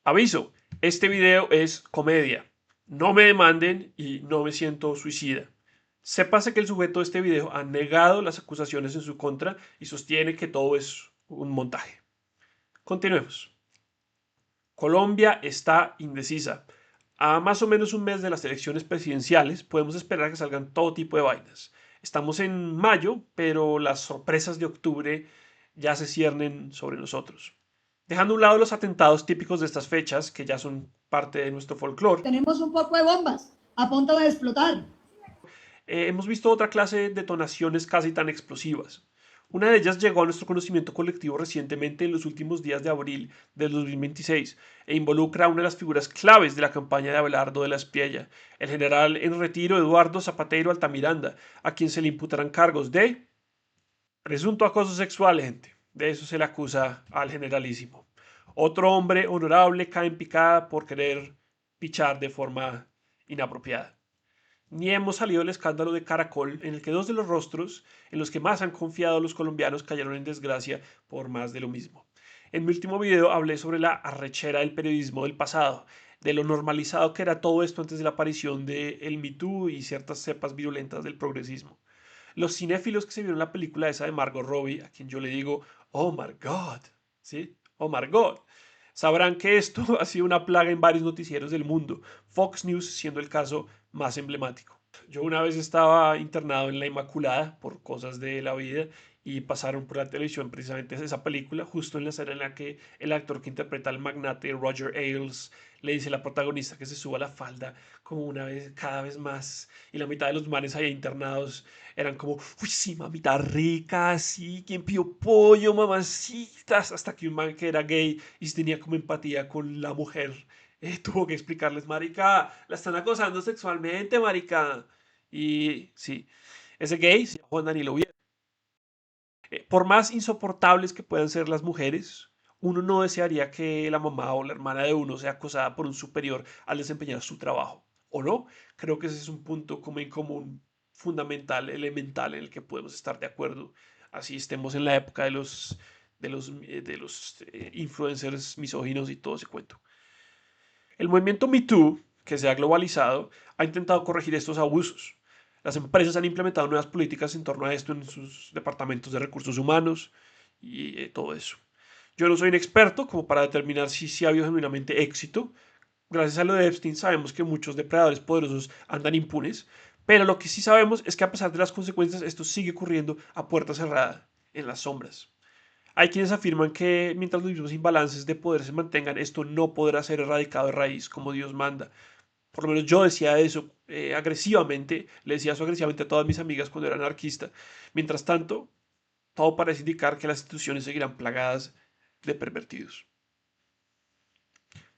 Aviso, este video es comedia. No me demanden y no me siento suicida. Sépase que el sujeto de este video ha negado las acusaciones en su contra y sostiene que todo es un montaje. Continuemos. Colombia está indecisa. A más o menos un mes de las elecciones presidenciales podemos esperar que salgan todo tipo de vainas. Estamos en mayo, pero las sorpresas de octubre ya se ciernen sobre nosotros. Dejando a un lado los atentados típicos de estas fechas, que ya son parte de nuestro folclore, Tenemos un poco de bombas a punto de explotar. hemos visto otra clase de detonaciones casi tan explosivas. Una de ellas llegó a nuestro conocimiento colectivo recientemente en los últimos días de abril del 2026 e involucra a una de las figuras claves de la campaña de Abelardo de la Espriella, el general en retiro Eduardo Zapatero Altamiranda, a quien se le imputarán cargos de presunto acoso sexual, gente. De eso se le acusa al generalísimo. Otro hombre honorable cae en picada por querer pichar de forma inapropiada. Ni hemos salido del escándalo de Caracol, en el que dos de los rostros en los que más han confiado los colombianos cayeron en desgracia por más de lo mismo. En mi último video hablé sobre la arrechera del periodismo del pasado, de lo normalizado que era todo esto antes de la aparición de el Me Too y ciertas cepas virulentas del progresismo. Los cinéfilos que se vieron la película esa de Margot Robbie, a quien yo le digo, oh my god, ¿sí? Oh my god. Sabrán que esto ha sido una plaga en varios noticieros del mundo, Fox News siendo el caso más emblemático. Yo una vez estaba internado en la Inmaculada por cosas de la vida y pasaron por la televisión precisamente esa película, justo en la escena en la que el actor que interpreta al magnate Roger Ailes le dice a la protagonista que se suba la falda como una vez, cada vez más, y la mitad de los manes ahí internados eran como, uy, sí, mamita rica, sí, ¿quién pidió pollo, mamacitas? Hasta que un man que era gay y tenía como empatía con la mujer, tuvo que explicarles, marica, la están acosando sexualmente, marica. Y sí, ese gay, si Juan Danilo Vieira. Por más insoportables que puedan ser las mujeres, uno no desearía que la mamá o la hermana de uno sea acosada por un superior al desempeñar su trabajo. ¿O no? Creo que ese es un punto como en común, fundamental, elemental, en el que podemos estar de acuerdo. Así estemos en la época de los influencers misóginos y todo ese cuento. El movimiento Me Too, que se ha globalizado, ha intentado corregir estos abusos. Las empresas han implementado nuevas políticas en torno a esto en sus departamentos de recursos humanos y todo eso. Yo no soy un experto como para determinar si ha habido genuinamente éxito. Gracias a lo de Epstein sabemos que muchos depredadores poderosos andan impunes, pero lo que sí sabemos es que a pesar de las consecuencias esto sigue ocurriendo a puerta cerrada, en las sombras. Hay quienes afirman que mientras los mismos imbalances de poder se mantengan, esto no podrá ser erradicado de raíz como Dios manda. Por lo menos yo decía eso agresivamente, le decía eso agresivamente a todas mis amigas cuando era anarquista. Mientras tanto, todo parece indicar que las instituciones seguirán plagadas de pervertidos.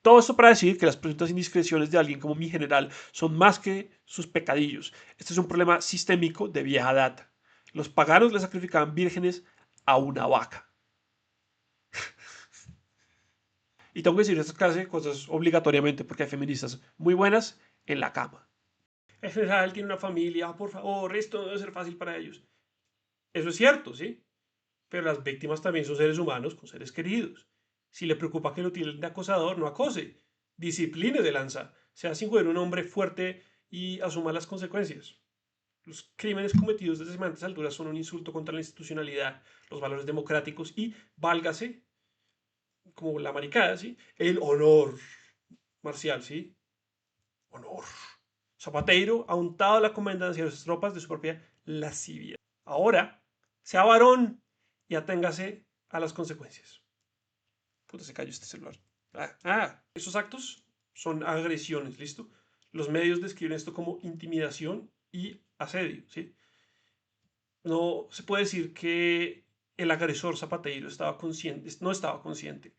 Todo esto para decir que las presuntas indiscreciones de alguien como mi general son más que sus pecadillos. Este es un problema sistémico de vieja data. Los paganos le sacrificaban vírgenes a una vaca. Y tengo que decir estas clases de cosas obligatoriamente porque hay feministas muy buenas en la cama. El general tiene una familia, por favor, esto debe ser fácil para ellos. Eso es cierto, ¿sí? Pero las víctimas también son seres humanos con seres queridos. Si le preocupa que lo tilden de acosador, no acose. Discipline de lanza. Sea sin joder un hombre fuerte y asuma las consecuencias. Los crímenes cometidos desde semejantes alturas son un insulto contra la institucionalidad, los valores democráticos y, válgase, como la maricada, ¿sí? El honor marcial, ¿sí? Honor. Zapateiro ha untado la comandancia de sus tropas de su propia lascivia. Ahora, sea varón y aténgase a las consecuencias. Puta, se cayó este celular. Esos actos son agresiones, ¿listo? Los medios describen esto como intimidación y asedio, ¿sí? No se puede decir que el agresor Zapateiro estaba consciente, no estaba consciente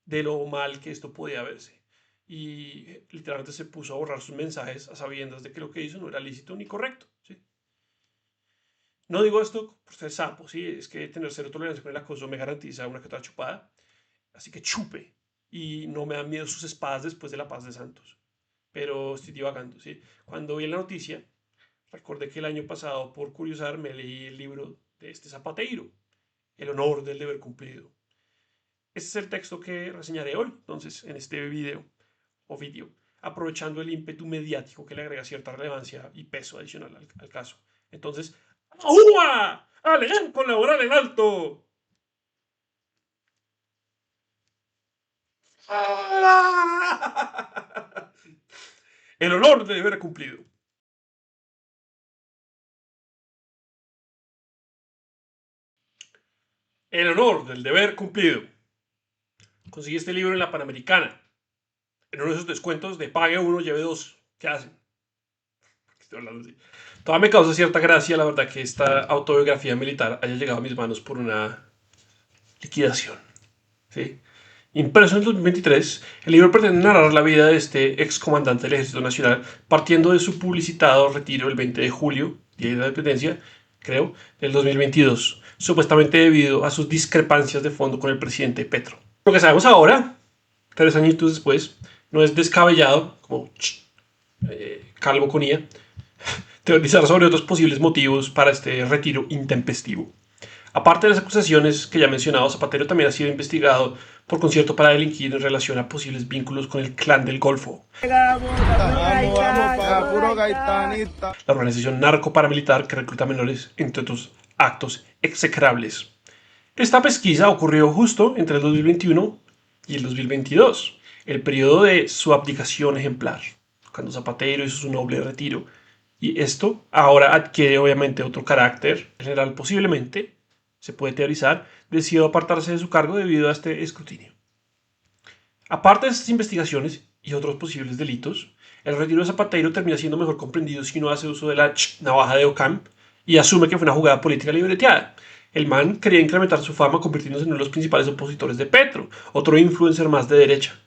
de lo mal que esto podía verse. Y literalmente se puso a borrar sus mensajes a sabiendas de que lo que hizo no era lícito ni correcto, ¿sí? No digo esto por ser sapo, ¿sí? Es que tener cero tolerancia con el acoso me garantiza una que otra chupada. Así que chupe. Y no me dan miedo sus espadas después de la paz de Santos. Pero estoy divagando, ¿sí? Cuando vi la noticia, recordé que el año pasado, por curiosar, me leí el libro de este Zapateiro, El honor del deber cumplido. Ese es el texto que reseñaré hoy, entonces, en este video o vídeo, aprovechando el ímpetu mediático que le agrega cierta relevancia y peso adicional al caso. Entonces, ¡ahúa! ¡Al elenco laboral en alto! El honor de haber cumplido. El honor del deber cumplido. Conseguí este libro en la Panamericana. En uno de esos descuentos de pague uno, lleve dos. ¿Qué hacen? Estoy hablando así. Todavía me causa cierta gracia, la verdad, que esta autobiografía militar haya llegado a mis manos por una liquidación. ¿Sí? Impreso en el 2023, el libro pretende narrar la vida de este excomandante del Ejército Nacional, partiendo de su publicitado retiro el 20 de julio, día de la independencia, creo, del 2022, supuestamente debido a sus discrepancias de fondo con el presidente Petro. Lo que sabemos ahora, 3 años después, no es descabellado, como Calvo con IA, teorizar sobre otros posibles motivos para este retiro intempestivo. Aparte de las acusaciones que ya he mencionado, Zapatero también ha sido investigado por concierto para delinquir en relación a posibles vínculos con el Clan del Golfo, la organización narco-paramilitar que recluta menores, entre otros actos execrables. Esta pesquisa ocurrió justo entre el 2021 y el 2022, el periodo de su abdicación ejemplar, cuando Zapatero hizo su noble retiro. Y esto ahora adquiere obviamente otro carácter. El general posiblemente, se puede teorizar, decidió apartarse de su cargo debido a este escrutinio. Aparte de estas investigaciones y otros posibles delitos, el retiro de Zapatero termina siendo mejor comprendido si uno hace uso de la navaja de Ockham y asume que fue una jugada política libreteada. El man quería incrementar su fama convirtiéndose en uno de los principales opositores de Petro, otro influencer más de derecha.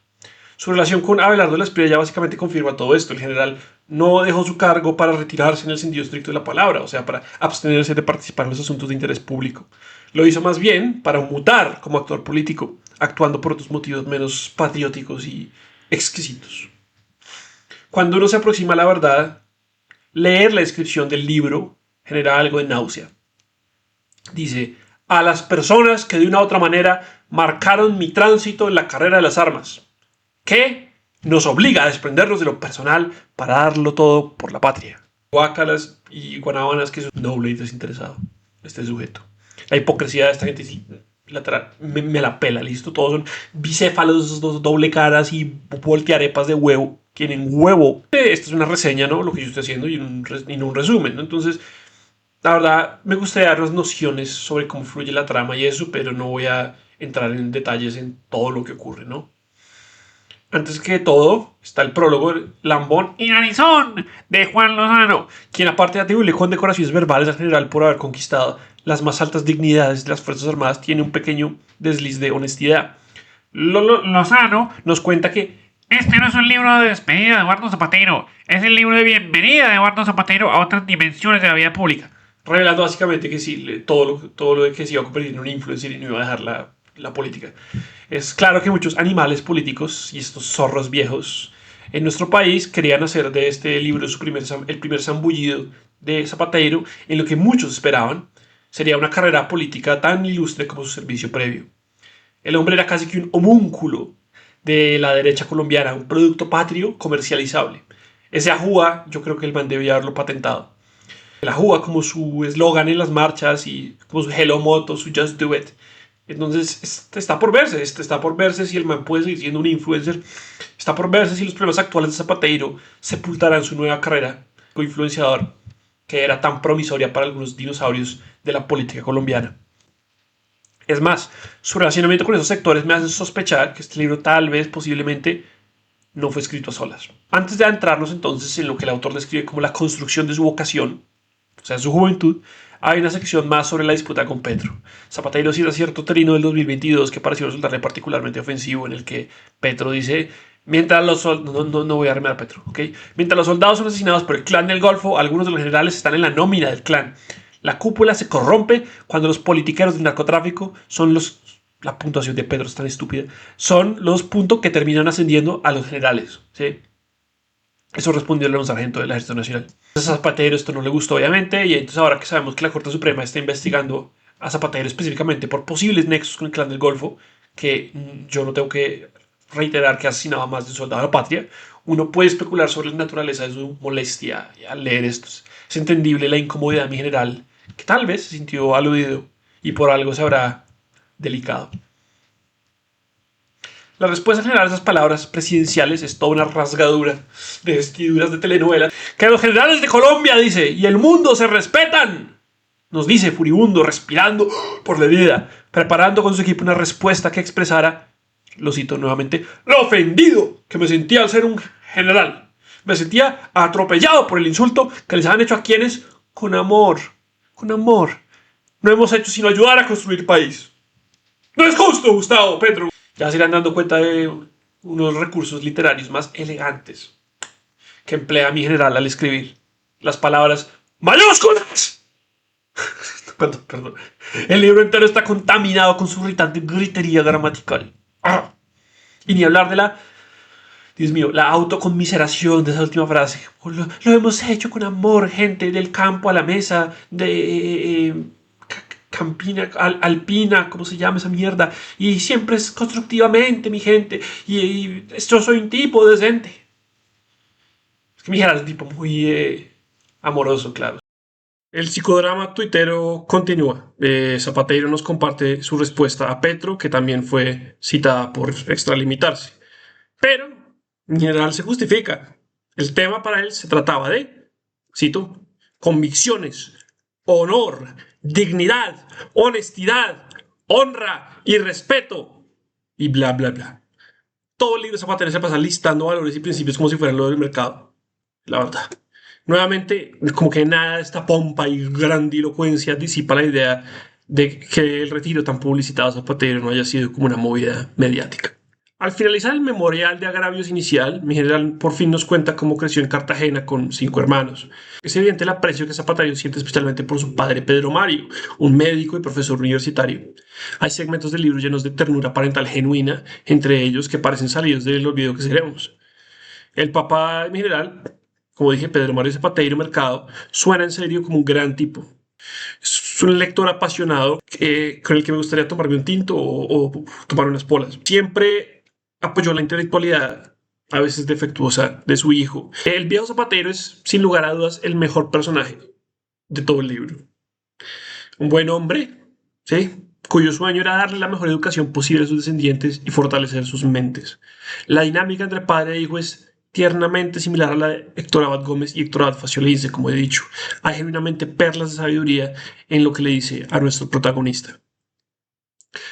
Su relación con Abelardo de la Espriella ya básicamente confirma todo esto. El general no dejó su cargo para retirarse en el sentido estricto de la palabra, o sea, para abstenerse de participar en los asuntos de interés público. Lo hizo más bien para mutar como actor político, actuando por otros motivos menos patrióticos y exquisitos. Cuando uno se aproxima a la verdad, leer la descripción del libro genera algo de náusea. Dice, a las personas que de una u otra manera marcaron mi tránsito en la carrera de las armas, que nos obliga a desprendernos de lo personal para darlo todo por la patria. Guácalas y guanábanas que es noble y desinteresado, este sujeto. La hipocresía de esta gente me la pela, listo. Todos son bicéfalos, doble caras y voltearepas de huevo. Tienen huevo. Esta es una reseña, ¿no? Lo que yo estoy haciendo y no un resumen, ¿no? Entonces, la verdad, me gustaría dar unas nociones sobre cómo fluye la trama y eso, pero no voy a entrar en detalles en todo lo que ocurre, ¿no? Antes que todo, está el prólogo, Lambón y Narizón de Juan Lozano, quien aparte de atribuirle condecoraciones verbales al general por haber conquistado las más altas dignidades de las Fuerzas Armadas, tiene un pequeño desliz de honestidad. Lozano nos cuenta que este no es un libro de despedida de Eduardo Zapatero, es el libro de bienvenida de Eduardo Zapatero a otras dimensiones de la vida pública. Revelando básicamente que sí, todo lo de que se iba a convertir en un influencer y no iba a dejar la política. Es claro que muchos animales políticos y estos zorros viejos en nuestro país querían hacer de este libro el primer zambullido de Zapatero en lo que muchos esperaban sería una carrera política tan ilustre como su servicio previo. El hombre era casi que un homúnculo de la derecha colombiana, un producto patrio comercializable. Ese ajúa, yo creo que el man debía haberlo patentado. El ajúa como su eslogan en las marchas y como su Hello Moto, su Just Do It. Entonces está por verse si el man puede seguir siendo un influencer, está por verse si los problemas actuales de Zapatero sepultarán su nueva carrera como influenciador, que era tan promisoria para algunos dinosaurios de la política colombiana. Es más, su relacionamiento con esos sectores me hace sospechar que este libro tal vez, posiblemente, no fue escrito a solas. Antes de adentrarnos entonces en lo que el autor describe como la construcción de su vocación, o sea, su juventud, hay una sección más sobre la disputa con Petro. Zapatero cita cierto trino del 2022 que pareció resultarle particularmente ofensivo, en el que Petro dice, mientras los no voy a remar a Petro, ¿ok? Mientras los soldados son asesinados por el clan del Golfo, algunos de los generales están en la nómina del clan. La cúpula se corrompe cuando los politiqueros del narcotráfico son la puntuación de Petro es tan estúpida, son los puntos que terminan ascendiendo a los generales, ¿sí? Eso respondió a un sargento del Ejército Nacional. A Zapatero esto no le gustó, obviamente, y entonces ahora que sabemos que la Corte Suprema está investigando a Zapatero específicamente por posibles nexos con el Clan del Golfo, que yo no tengo que reiterar que asesinaba a más de un soldado de la patria, uno puede especular sobre la naturaleza de su molestia al leer estos. Es entendible la incomodidad de mi general, que tal vez se sintió aludido y por algo se habrá delicado. La respuesta general a esas palabras presidenciales es toda una rasgadura de vestiduras de telenovela. Que los generales de Colombia, dice, y el mundo se respetan. Nos dice, furibundo, respirando por la herida, preparando con su equipo una respuesta que expresara, lo cito nuevamente, lo ofendido que me sentía al ser un general. Me sentía atropellado por el insulto que les han hecho a quienes, con amor, no hemos hecho sino ayudar a construir país. No es justo, Gustavo Petro. Ya se irán dando cuenta de unos recursos literarios más elegantes que emplea mi general al escribir las palabras mayúsculas. Perdón. El libro entero está contaminado con su irritante gritería gramatical. Y ni hablar de Dios mío, la autoconmiseración de esa última frase. Lo hemos hecho con amor, gente, del campo a la mesa, de campina, alpina, ¿cómo se llama esa mierda? Y siempre es constructivamente, mi gente. Y yo soy un tipo decente. Es que mi general es un tipo muy amoroso, claro. El psicodrama tuitero continúa. Zapatero nos comparte su respuesta a Petro, que también fue citada por extralimitarse. Pero, en general, se justifica. El tema para él se trataba de, cito, convicciones, honor, dignidad, honestidad, honra y respeto, y bla, bla, bla. Todo el libro de Zapatero se pasa listando valores y principios como si fueran lo del mercado. La verdad. Nuevamente, como que nada de esta pompa y grandilocuencia disipa la idea de que el retiro tan publicitado de Zapatero no haya sido como una movida mediática. Al finalizar el memorial de agravios inicial, mi general por fin nos cuenta cómo creció en Cartagena con 5 hermanos. Es evidente el aprecio que Zapatero siente especialmente por su padre Pedro Mario, un médico y profesor universitario. Hay segmentos del libro llenos de ternura parental genuina, entre ellos que parecen salidos del olvido que seremos. El papá de mi general, como dije, Pedro Mario Zapatero Mercado, suena en serio como un gran tipo. Es un lector apasionado con el que me gustaría tomarme un tinto o tomar unas polas. Siempre apoyó la intelectualidad, a veces defectuosa, de su hijo. El viejo Zapatero es, sin lugar a dudas, el mejor personaje de todo el libro. Un buen hombre, ¿sí?, cuyo sueño era darle la mejor educación posible a sus descendientes y fortalecer sus mentes. La dinámica entre padre e hijo es tiernamente similar a la de Héctor Abad Gómez y Héctor Abad Faciolince, como he dicho. Hay genuinamente perlas de sabiduría en lo que le dice a nuestro protagonista.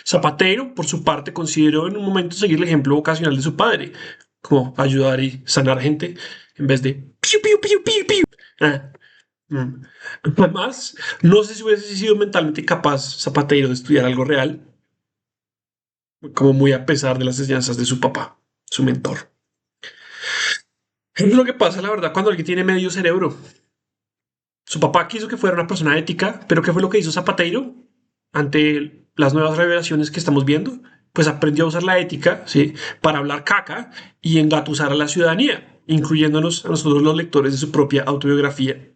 Zapatero, por su parte, consideró en un momento seguir el ejemplo vocacional de su padre, como ayudar y sanar gente, en vez de piu, piu, piu, piu, piu. Además, no sé si hubiese sido mentalmente capaz Zapatero de estudiar algo real, como muy a pesar de las enseñanzas de su papá, su mentor. Es lo que pasa, la verdad, cuando alguien tiene medio cerebro. Su papá quiso que fuera una persona ética, pero ¿qué fue lo que hizo Zapatero ante las nuevas revelaciones que estamos viendo? Pues aprendió a usar la ética, ¿sí?, para hablar caca y engatusar a la ciudadanía, incluyéndonos a nosotros los lectores de su propia autobiografía.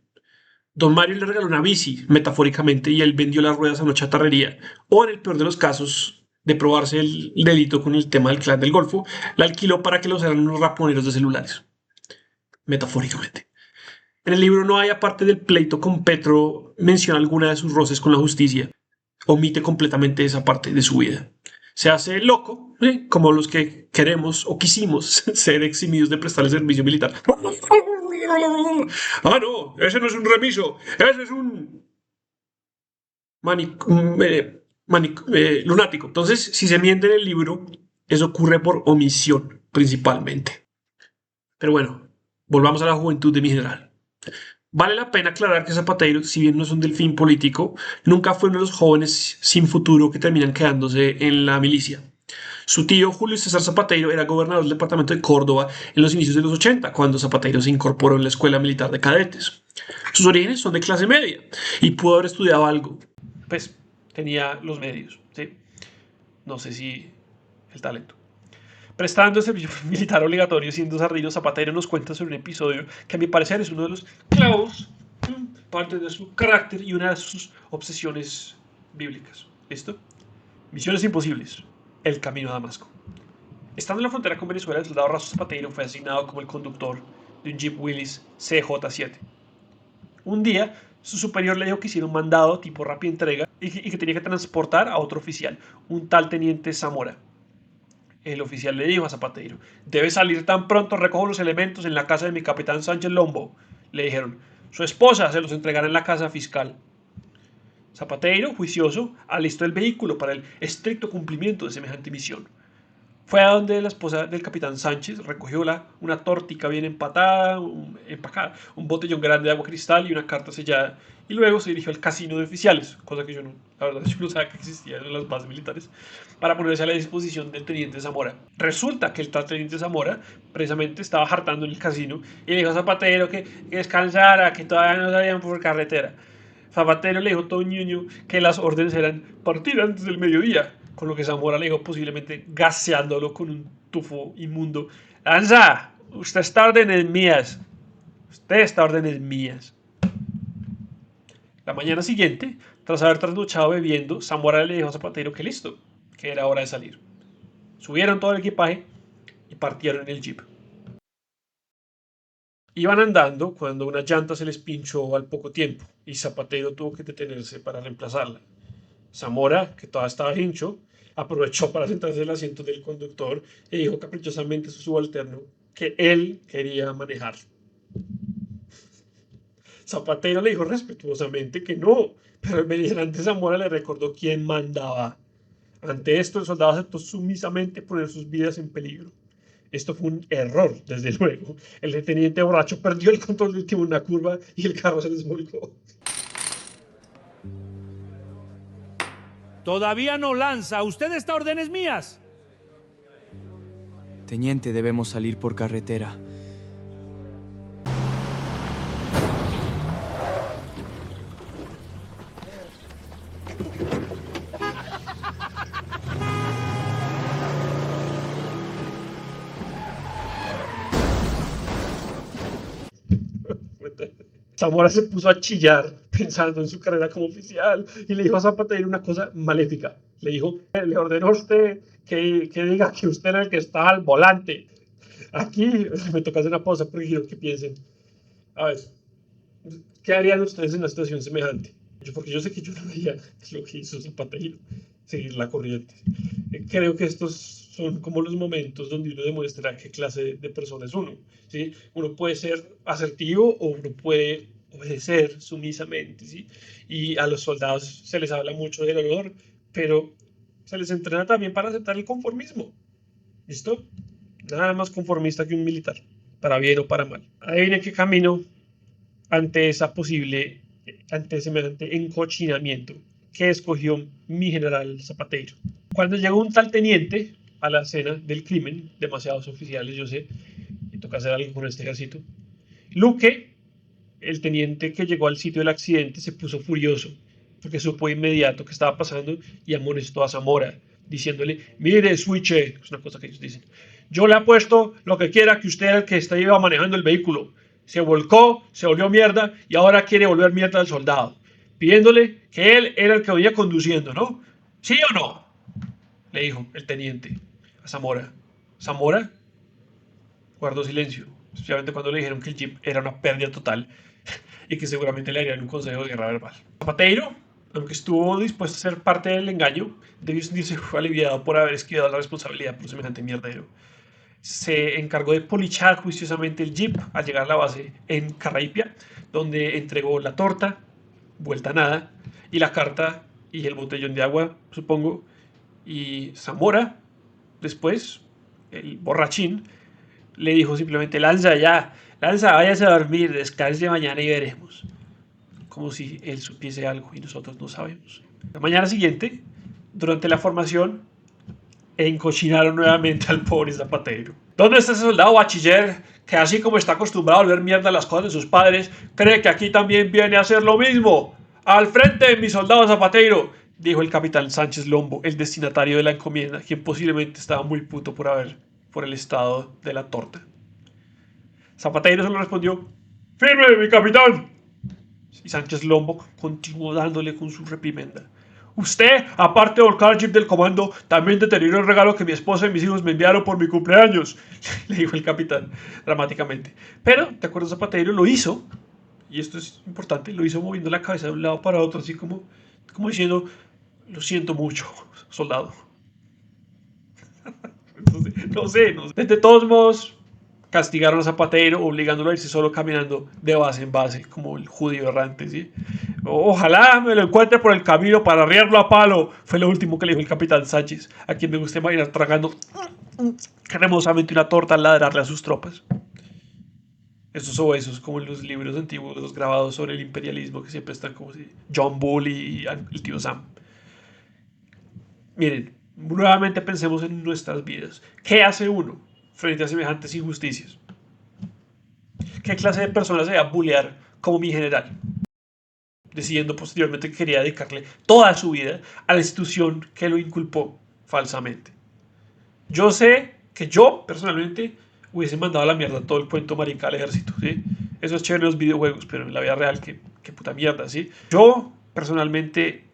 Don Mario le regaló una bici, metafóricamente, y él vendió las ruedas a una chatarrería. O en el peor de los casos, de probarse el delito con el tema del clan del Golfo, la alquiló para que lo usaran unos raponeros de celulares. Metafóricamente. En el libro no hay, aparte del pleito con Petro, mención alguna de sus roces con la justicia. Omite completamente esa parte de su vida. Se hace loco, ¿sí?, como los que queremos o quisimos ser eximidos de prestar el servicio militar. Ah, no, ese no es un remiso, ese es un lunático. Entonces, si se miente en el libro, eso ocurre por omisión, principalmente. Pero bueno, volvamos a la juventud de mi general. Vale la pena aclarar que Zapatero, si bien no es un delfín político, nunca fue uno de los jóvenes sin futuro que terminan quedándose en la milicia. Su tío Julio César Zapatero era gobernador del departamento de Córdoba en los inicios de los 80, cuando Zapatero se incorporó en la Escuela Militar de Cadetes. Sus orígenes son de clase media y pudo haber estudiado algo. Pues tenía los medios, ¿sí? No sé si el talento. Prestando servicio militar obligatorio siendo Sardino, Zapatero nos cuenta sobre un episodio que a mi parecer es uno de los clavos, parte de su carácter y una de sus obsesiones bíblicas. ¿Listo? Misiones imposibles. el camino a Damasco. Estando en la frontera con Venezuela, el soldado Razo Zapateiro fue asignado como el conductor de un Jeep Willys CJ7. Un día, su superior le dijo que hiciera un mandado tipo rápida entrega y que tenía que transportar a otro oficial, un tal teniente Zamora. El oficial le dijo a Zapateiro: debe salir tan pronto recojo los elementos en la casa de mi capitán Sánchez Lombo. Le dijeron: su esposa se los entregará en la casa fiscal. Zapateiro, juicioso, alistó el vehículo para el estricto cumplimiento de semejante misión. Fue a donde la esposa del capitán Sánchez, recogió una tortica bien empacada, un botellón grande de agua cristal y una carta sellada, y luego se dirigió al casino de oficiales, cosa que yo no, la verdad, yo no sabía que existía en las bases militares, para ponerse a la disposición del teniente Zamora. Resulta que el tal teniente Zamora precisamente estaba hartando en el casino y le dijo a Zapatero que descansara, que todavía no salían por carretera. Zapatero le dijo todo ñoño que las órdenes eran partir antes del mediodía, con lo que Zamora le dijo, posiblemente gaseándolo con un tufo inmundo: Lanza, usted está a órdenes mías. Usted está a órdenes mías. La mañana siguiente, tras haber trasnochado bebiendo, Zamora le dijo a Zapatero que listo, que era hora de salir. Subieron todo el equipaje y partieron en el jeep. Iban andando cuando una llanta se les pinchó al poco tiempo y Zapatero tuvo que detenerse para reemplazarla. Zamora, que todavía estaba hincho, aprovechó para sentarse en el asiento del conductor y dijo caprichosamente a su subalterno que él quería manejar. Zapatero le dijo respetuosamente que no, pero el beligerante Zamora le recordó quién mandaba. Ante esto, el soldado aceptó sumisamente poner sus vidas en peligro. Esto fue un error, desde luego. El teniente borracho perdió el control del timón en una curva y el carro se desvolcó. Todavía no, Lanza. ¿Usted está a órdenes mías? Teniente, debemos salir por carretera. Zamora se puso a chillar pensando en su carrera como oficial y le dijo a Zapatero una cosa maléfica. Le dijo: le ordenó a usted que diga que usted era el que estaba al volante. Aquí me toca hacer una pausa porque quiero que piensen. A ver, ¿qué harían ustedes en una situación semejante? Porque yo sé que yo no haría lo que hizo Zapatero, seguir la corriente. Creo que estos son como los momentos donde uno demuestra qué clase de persona es uno. ¿Sí? Uno puede ser asertivo o uno puede obedecer sumisamente. ¿Sí? Y a los soldados se les habla mucho del honor, pero se les entrena también para aceptar el conformismo. ¿Listo? Nada más conformista que un militar, para bien o para mal. Ahí viene qué camino ante semejante encochinamiento que escogió mi general Zapatero. Cuando llegó un tal teniente a la escena del crimen, demasiados oficiales, yo sé, y toca hacer algo con este ejército, Luque, el teniente que llegó al sitio del accidente, se puso furioso porque supo de inmediato qué estaba pasando y amonestó a Zamora, diciéndole: mire, Switche, es una cosa que ellos dicen, yo le apuesto lo que quiera que usted era el que iba manejando el vehículo. Se volcó, se volvió mierda y ahora quiere volver mierda al soldado, pidiéndole que él era el que venía conduciendo, ¿no? ¿Sí o no? Le dijo el teniente a Zamora. Zamora guardó silencio, especialmente cuando le dijeron que el jeep era una pérdida total y que seguramente le harían un consejo de guerra verbal. Zapatero, aunque estuvo dispuesto a ser parte del engaño, debió sentirse aliviado por haber esquivado la responsabilidad por semejante mierdero. Se encargó de polichar juiciosamente el jeep al llegar a la base en Carraipia, donde entregó la torta, vuelta a nada, y la carta y el botellón de agua, supongo. Y Zamora, después, el borrachín, le dijo simplemente: Lanza ya, Lanza, váyase a dormir, descanse mañana y veremos. Como si él supiese algo y nosotros no sabemos. La mañana siguiente, durante la formación, encochinaron nuevamente al pobre Zapatero. ¿Dónde está ese soldado bachiller que, así como está acostumbrado a volver mierda a las cosas de sus padres, cree que aquí también viene a hacer lo mismo? ¡Al frente, mi soldado Zapatero!, dijo el capitán Sánchez Lombo, el destinatario de la encomienda, quien posiblemente estaba muy puto por el estado de la torta. Zapatero solo respondió: ¡firme, mi capitán! Y Sánchez Lombo continuó dándole con su reprimenda. Usted, aparte de volcar el chip del comando, también deterioró el regalo que mi esposa y mis hijos me enviaron por mi cumpleaños, le dijo el capitán dramáticamente. Pero, ¿te acuerdas? Zapatero lo hizo, y esto es importante, lo hizo moviendo la cabeza de un lado para otro, así como diciendo, lo siento mucho, soldado. Entonces, no sé. De todos modos, castigaron a Zapatero, obligándolo a irse solo caminando de base en base, como el judío errante, ¿sí? Ojalá me lo encuentre por el camino para arriarlo a palo, fue lo último que le dijo el capitán Sánchez, a quien me gusta imaginar tragando cremosamente una torta al ladrarle a sus tropas. Estos obesos, como en los libros antiguos, los grabados sobre el imperialismo, que siempre están como si John Bull y el tío Sam. Miren, nuevamente pensemos en nuestras vidas. ¿Qué hace uno frente a semejantes injusticias? ¿Qué clase de persona se va a bullear como mi general? Decidiendo posteriormente que quería dedicarle toda su vida a la institución que lo inculpó falsamente. Yo sé que yo, personalmente, hubiese mandado a la mierda todo el cuento marica al ejército, ¿sí? Eso es chévere en los videojuegos, pero en la vida real, qué puta mierda, ¿sí? Yo, personalmente,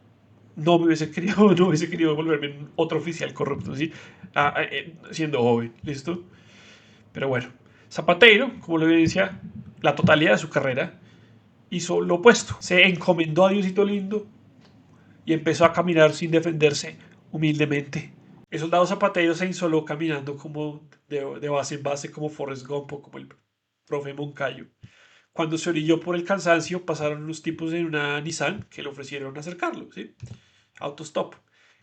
no hubiese querido volverme otro oficial corrupto, ¿sí? Siendo joven, ¿listo? Pero bueno, Zapatero, como lo evidencia la totalidad de su carrera, hizo lo opuesto. Se encomendó a Diosito Lindo y empezó a caminar sin defenderse humildemente. El soldado Zapatero se insoló caminando como de base en base, como Forrest Gump o como el profe Moncayo. Cuando se orilló por el cansancio, pasaron unos tipos en una Nissan que le ofrecieron acercarlo, ¿sí? Autostop.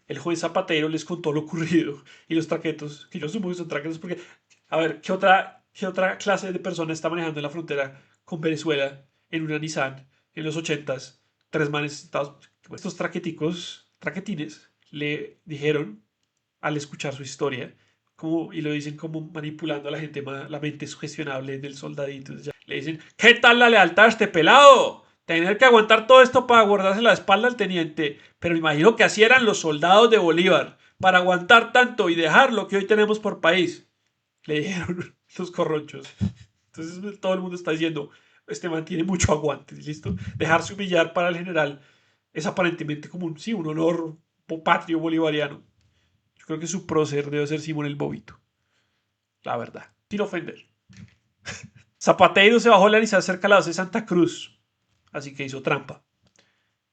El joven Zapatero les contó lo ocurrido y los traquetos, que yo asumo que son traquetos porque, a ver, ¿qué otra clase de persona está manejando en la frontera con Venezuela en una Nissan en los 80s? Tres manes, estos traquetines, le dijeron al escuchar su historia, y lo dicen como manipulando a la gente, la mente sugestionable del soldadito. Le dicen, ¿qué tal la lealtad a este pelado? Tener que aguantar todo esto para guardarse la espalda al teniente. Pero me imagino que así eran los soldados de Bolívar, para aguantar tanto y dejar lo que hoy tenemos por país. Le dijeron los corronchos. Entonces todo el mundo está diciendo, este man tiene mucho aguante, ¿listo? Dejarse humillar para el general es aparentemente como un honor patrio bolivariano. Yo creo que su prócer debe ser Simón el Bobito. La verdad. Sin ofender. Zapatero se bajó a la Nissan cerca de la base de Santa Cruz. Así que hizo trampa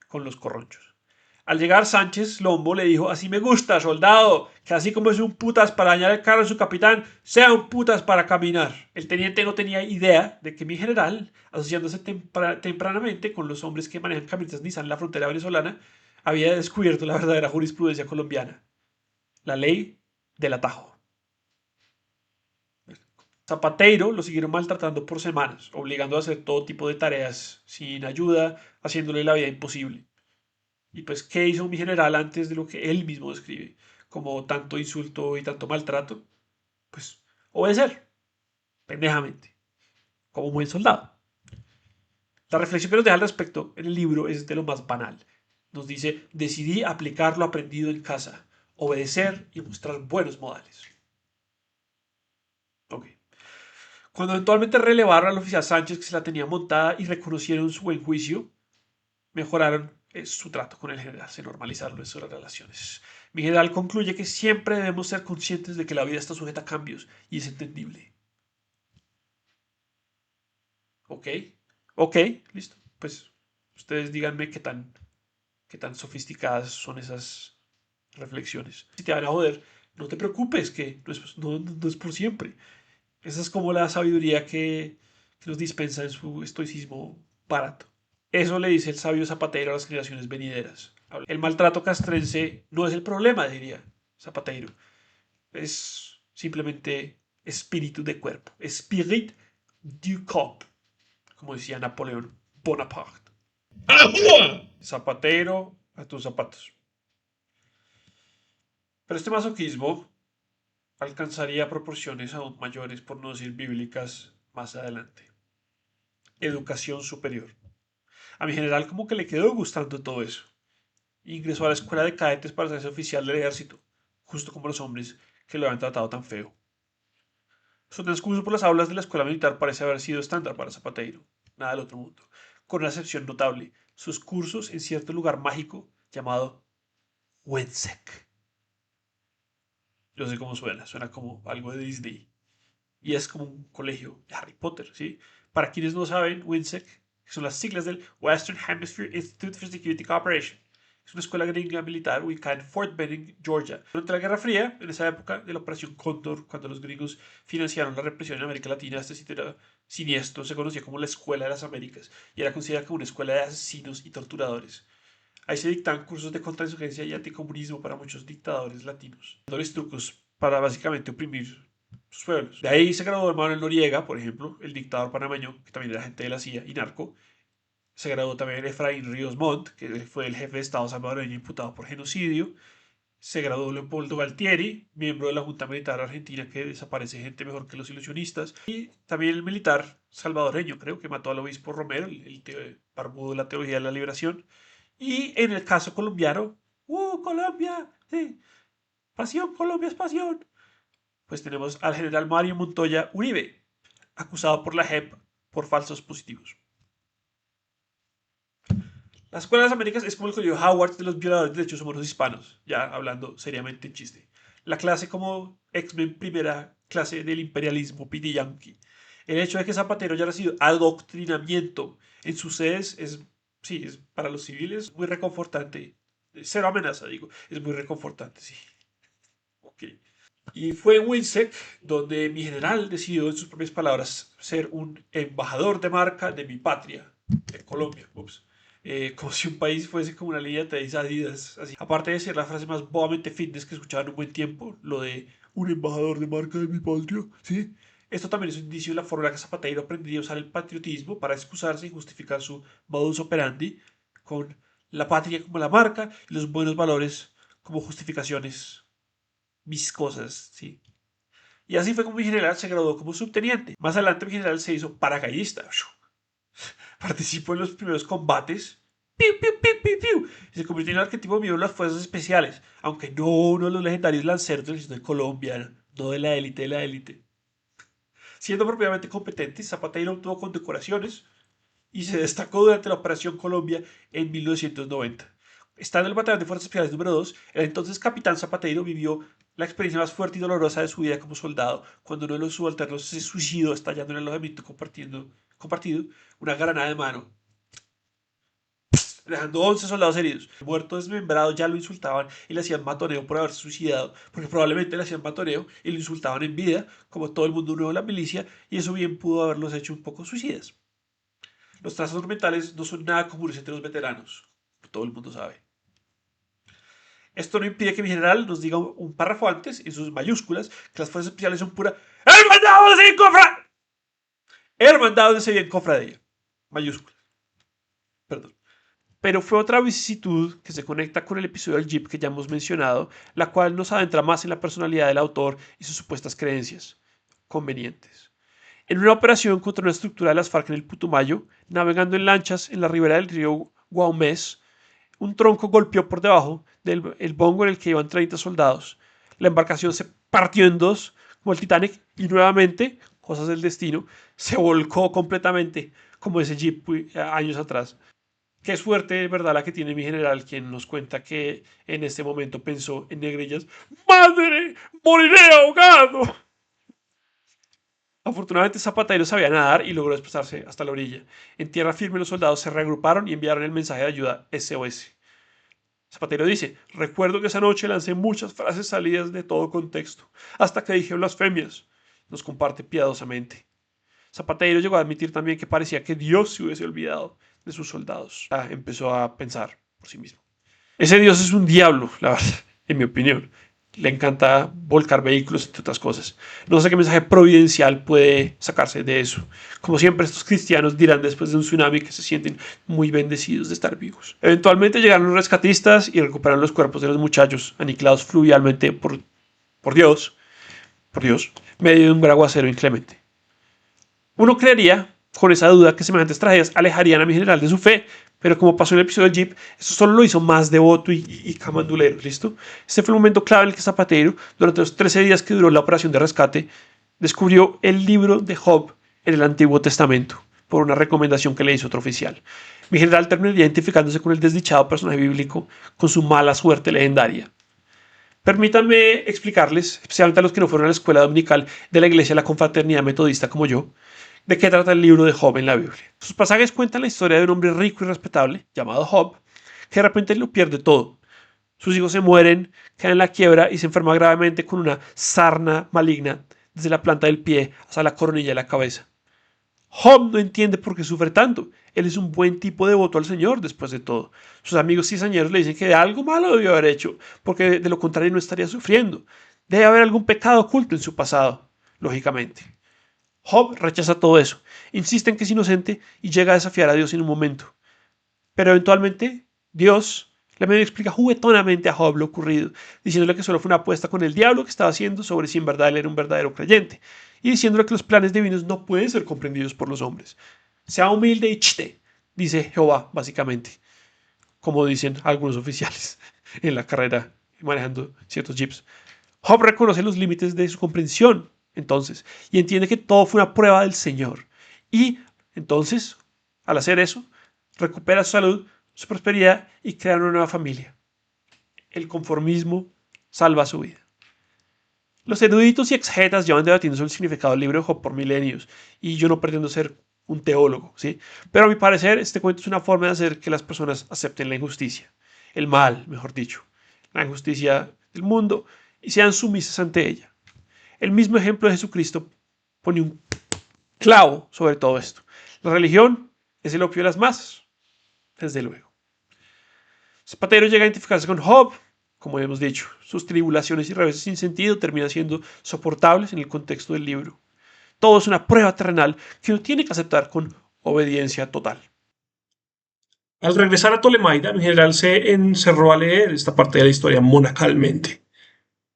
con los corronchos. Al llegar Sánchez, Lombo le dijo, así me gusta, soldado, que así como es un putas para dañar el carro de su capitán, sea un putas para caminar. El teniente no tenía idea de que mi general, asociándose tempranamente con los hombres que manejan camionetas Nissan en la frontera venezolana, había descubierto la verdadera jurisprudencia colombiana. La ley del atajo. Zapatero lo siguieron maltratando por semanas, obligando a hacer todo tipo de tareas sin ayuda, haciéndole la vida imposible. Y pues, ¿qué hizo mi general antes de lo que él mismo describe como tanto insulto y tanto maltrato? Pues obedecer, pendejamente, como un buen soldado. La reflexión que nos deja al respecto en el libro es de lo más banal. Nos dice, decidí aplicar lo aprendido en casa, obedecer y mostrar buenos modales. Ok. Cuando eventualmente relevaron al oficial Sánchez que se la tenía montada y reconocieron su buen juicio, mejoraron su trato con el general, se normalizaron nuestras relaciones. Mi general concluye que siempre debemos ser conscientes de que la vida está sujeta a cambios y es entendible. Ok, ok, listo. Pues ustedes díganme qué tan sofisticadas son esas reflexiones. Si te van a joder, no te preocupes, que no es por siempre. Esa es como la sabiduría que nos dispensa en su estoicismo barato. Eso le dice el sabio Zapatero a las generaciones venideras. El maltrato castrense no es el problema, diría Zapatero. Es simplemente espíritu de cuerpo. Spirit du corps, como decía Napoleón Bonaparte. Zapatero a tus zapatos. Pero este masoquismo alcanzaría proporciones aún mayores, por no decir bíblicas, más adelante. Educación superior. A mi general como que le quedó gustando todo eso. Ingresó a la escuela de cadetes para hacerse oficial del ejército, justo como los hombres que lo habían tratado tan feo. Su transcurso por las aulas de la escuela militar parece haber sido estándar para Zapatero, nada del otro mundo, con una excepción notable, sus cursos en cierto lugar mágico llamado Wensek. Yo sé cómo suena como algo de Disney. Y es como un colegio de Harry Potter, ¿sí? Para quienes no saben, WINSEC son las siglas del Western Hemisphere Institute for Security Cooperation. Es una escuela gringa militar ubicada en Fort Benning, Georgia. Durante la Guerra Fría, en esa época de la Operación Cóndor, cuando los gringos financiaron la represión en América Latina, este sitio era siniestro, se conocía como la Escuela de las Américas y era considerada como una escuela de asesinos y torturadores. Ahí se dictaban cursos de contrainsurgencia y anticomunismo para muchos dictadores latinos, dándoles trucos para básicamente oprimir sus pueblos. De ahí se graduó Manuel Noriega, por ejemplo, el dictador panameño, que también era agente de la CIA y narco. Se graduó también Efraín Ríos Montt, que fue el jefe de Estado salvadoreño imputado por genocidio. Se graduó Leopoldo Galtieri, miembro de la Junta Militar Argentina que desaparece gente mejor que los ilusionistas. Y también el militar salvadoreño, creo que mató al obispo Romero, el barbudo de la teología de la liberación. Y en el caso colombiano, Colombia! Sí. Pasión, Colombia es pasión. Pues tenemos al general Mario Montoya Uribe, acusado por la JEP por falsos positivos. La Escuela de las Américas es como el colegio Howard de los violadores de derechos humanos hispanos, ya hablando seriamente en chiste. La clase como X-Men primera clase del imperialismo piti yankee. El hecho de que Zapatero haya recibido adoctrinamiento en sus sedes sí, es para los civiles muy reconfortante. Cero amenaza, digo. Es muy reconfortante, sí. Ok. Y fue en Winsec donde mi general decidió, en sus propias palabras, ser un embajador de marca de mi patria, de Colombia. Ups. Como si un país fuese como una línea de tenis Adidas. Así. Aparte de ser la frase más bobamente fitness que escuchaba en un buen tiempo, lo de un embajador de marca de mi patria, ¿sí? Esto también es un indicio de la forma en la que Zapatero aprendió a usar el patriotismo para excusarse y justificar su modus operandi con la patria como la marca y los buenos valores como justificaciones viscosas, ¿sí? Y así fue como mi general se graduó como subteniente. Más adelante mi general se hizo paracaidista. Participó en los primeros combates. ¡Piu, piu, piu, piu, piu! Y se convirtió en el arquetipo miembro de las fuerzas especiales. Aunque no uno de los legendarios lanceros del ejército colombiano, no de la élite de la élite. Siendo propiamente competente, Zapatero obtuvo condecoraciones y se destacó durante la Operación Colombia en 1990. Estando en el batallón de Fuerzas Especiales número 2, el entonces capitán Zapatero vivió la experiencia más fuerte y dolorosa de su vida como soldado, cuando uno de los subalternos se suicidó estallando en el alojamiento compartido una granada de mano, dejando 11 soldados heridos. El muerto desmembrado ya lo insultaban y le hacían matoneo por haberse suicidado, porque probablemente le hacían matoneo y lo insultaban en vida, como todo el mundo nuevo de la milicia, y eso bien pudo haberlos hecho un poco suicidas. Los trastornos mentales no son nada comunes entre los veteranos, todo el mundo sabe. Esto no impide que mi general nos diga un párrafo antes, en sus mayúsculas, que las fuerzas especiales son pura hermandad de cofra. Hermandad de bien cofradía. Mayúsculas. Perdón. Pero fue otra vicisitud que se conecta con el episodio del Jeep que ya hemos mencionado, la cual nos adentra más en la personalidad del autor y sus supuestas creencias convenientes. En una operación contra una estructura de las FARC en el Putumayo, navegando en lanchas en la ribera del río Guaumés, un tronco golpeó por debajo del bongo en el que iban 30 soldados. La embarcación se partió en dos, como el Titanic, y nuevamente, cosas del destino, se volcó completamente, como ese jeep años atrás. Qué suerte, ¿verdad?, la que tiene mi general, quien nos cuenta que en este momento pensó en negrillas: ¡Madre! ¡Moriré ahogado! Afortunadamente Zapatero sabía nadar y logró desplazarse hasta la orilla. En tierra firme los soldados se reagruparon y enviaron el mensaje de ayuda SOS. Zapatero dice: recuerdo que esa noche lancé muchas frases salidas de todo contexto, hasta que dije blasfemias. Nos comparte piadosamente. Zapatero llegó a admitir también que parecía que Dios se hubiese olvidado de sus soldados. Empezó a pensar por sí mismo. Ese Dios es un diablo, la verdad, en mi opinión. Le encanta volcar vehículos, entre otras cosas. No sé qué mensaje providencial puede sacarse de eso. Como siempre, estos cristianos dirán después de un tsunami que se sienten muy bendecidos de estar vivos. Eventualmente llegaron los rescatistas y recuperaron los cuerpos de los muchachos, aniquilados fluvialmente por Dios, medio de un aguacero inclemente. Uno creería, con esa duda, que semejantes tragedias alejarían a mi general de su fe, pero como pasó en el episodio del Jeep, eso solo lo hizo más devoto y camandulero, ¿listo? Este fue el momento clave en el que Zapatero, durante los 13 días que duró la operación de rescate, descubrió el libro de Job en el Antiguo Testamento, por una recomendación que le hizo otro oficial. Mi general terminaría identificándose con el desdichado personaje bíblico con su mala suerte legendaria. Permítanme explicarles, especialmente a los que no fueron a la escuela dominical de la iglesia de la confraternidad metodista como yo, de qué trata el libro de Job en la Biblia. Sus pasajes cuentan la historia de un hombre rico y respetable, llamado Job, que de repente lo pierde todo. Sus hijos se mueren, queda en la quiebra y se enferma gravemente con una sarna maligna desde la planta del pie hasta la coronilla de la cabeza. Job no entiende por qué sufre tanto. Él es un buen tipo devoto al Señor después de todo. Sus amigos cizañeros le dicen que algo malo debió haber hecho, porque de lo contrario no estaría sufriendo. Debe haber algún pecado oculto en su pasado, lógicamente. Job rechaza todo eso, insiste en que es inocente y llega a desafiar a Dios en un momento. Pero eventualmente, Dios le medio explica juguetonamente a Job lo ocurrido, diciéndole que solo fue una apuesta con el diablo que estaba haciendo sobre si en verdad él era un verdadero creyente, y diciéndole que los planes divinos no pueden ser comprendidos por los hombres. Sea humilde y chiste, dice Jehová, básicamente, como dicen algunos oficiales en la carrera manejando ciertos jeeps. Job reconoce los límites de su comprensión, entonces, y entiende que todo fue una prueba del Señor. Y, entonces, al hacer eso, recupera su salud, su prosperidad y crea una nueva familia. El conformismo salva su vida. Los eruditos y exegetas llevan debatiendo sobre el significado del libro de Job por milenios, y yo no pretendo ser un teólogo, ¿sí? Pero a mi parecer, este cuento es una forma de hacer que las personas acepten la injusticia, el mal, mejor dicho, la injusticia del mundo, y sean sumisas ante ella. El mismo ejemplo de Jesucristo pone un clavo sobre todo esto. La religión es el opio de las masas, desde luego. Zapatero llega a identificarse con Job, como hemos dicho. Sus tribulaciones y reveses sin sentido terminan siendo soportables en el contexto del libro. Todo es una prueba terrenal que uno tiene que aceptar con obediencia total. Al regresar a Ptolemaida, mi general se encerró a leer esta parte de la historia monacalmente.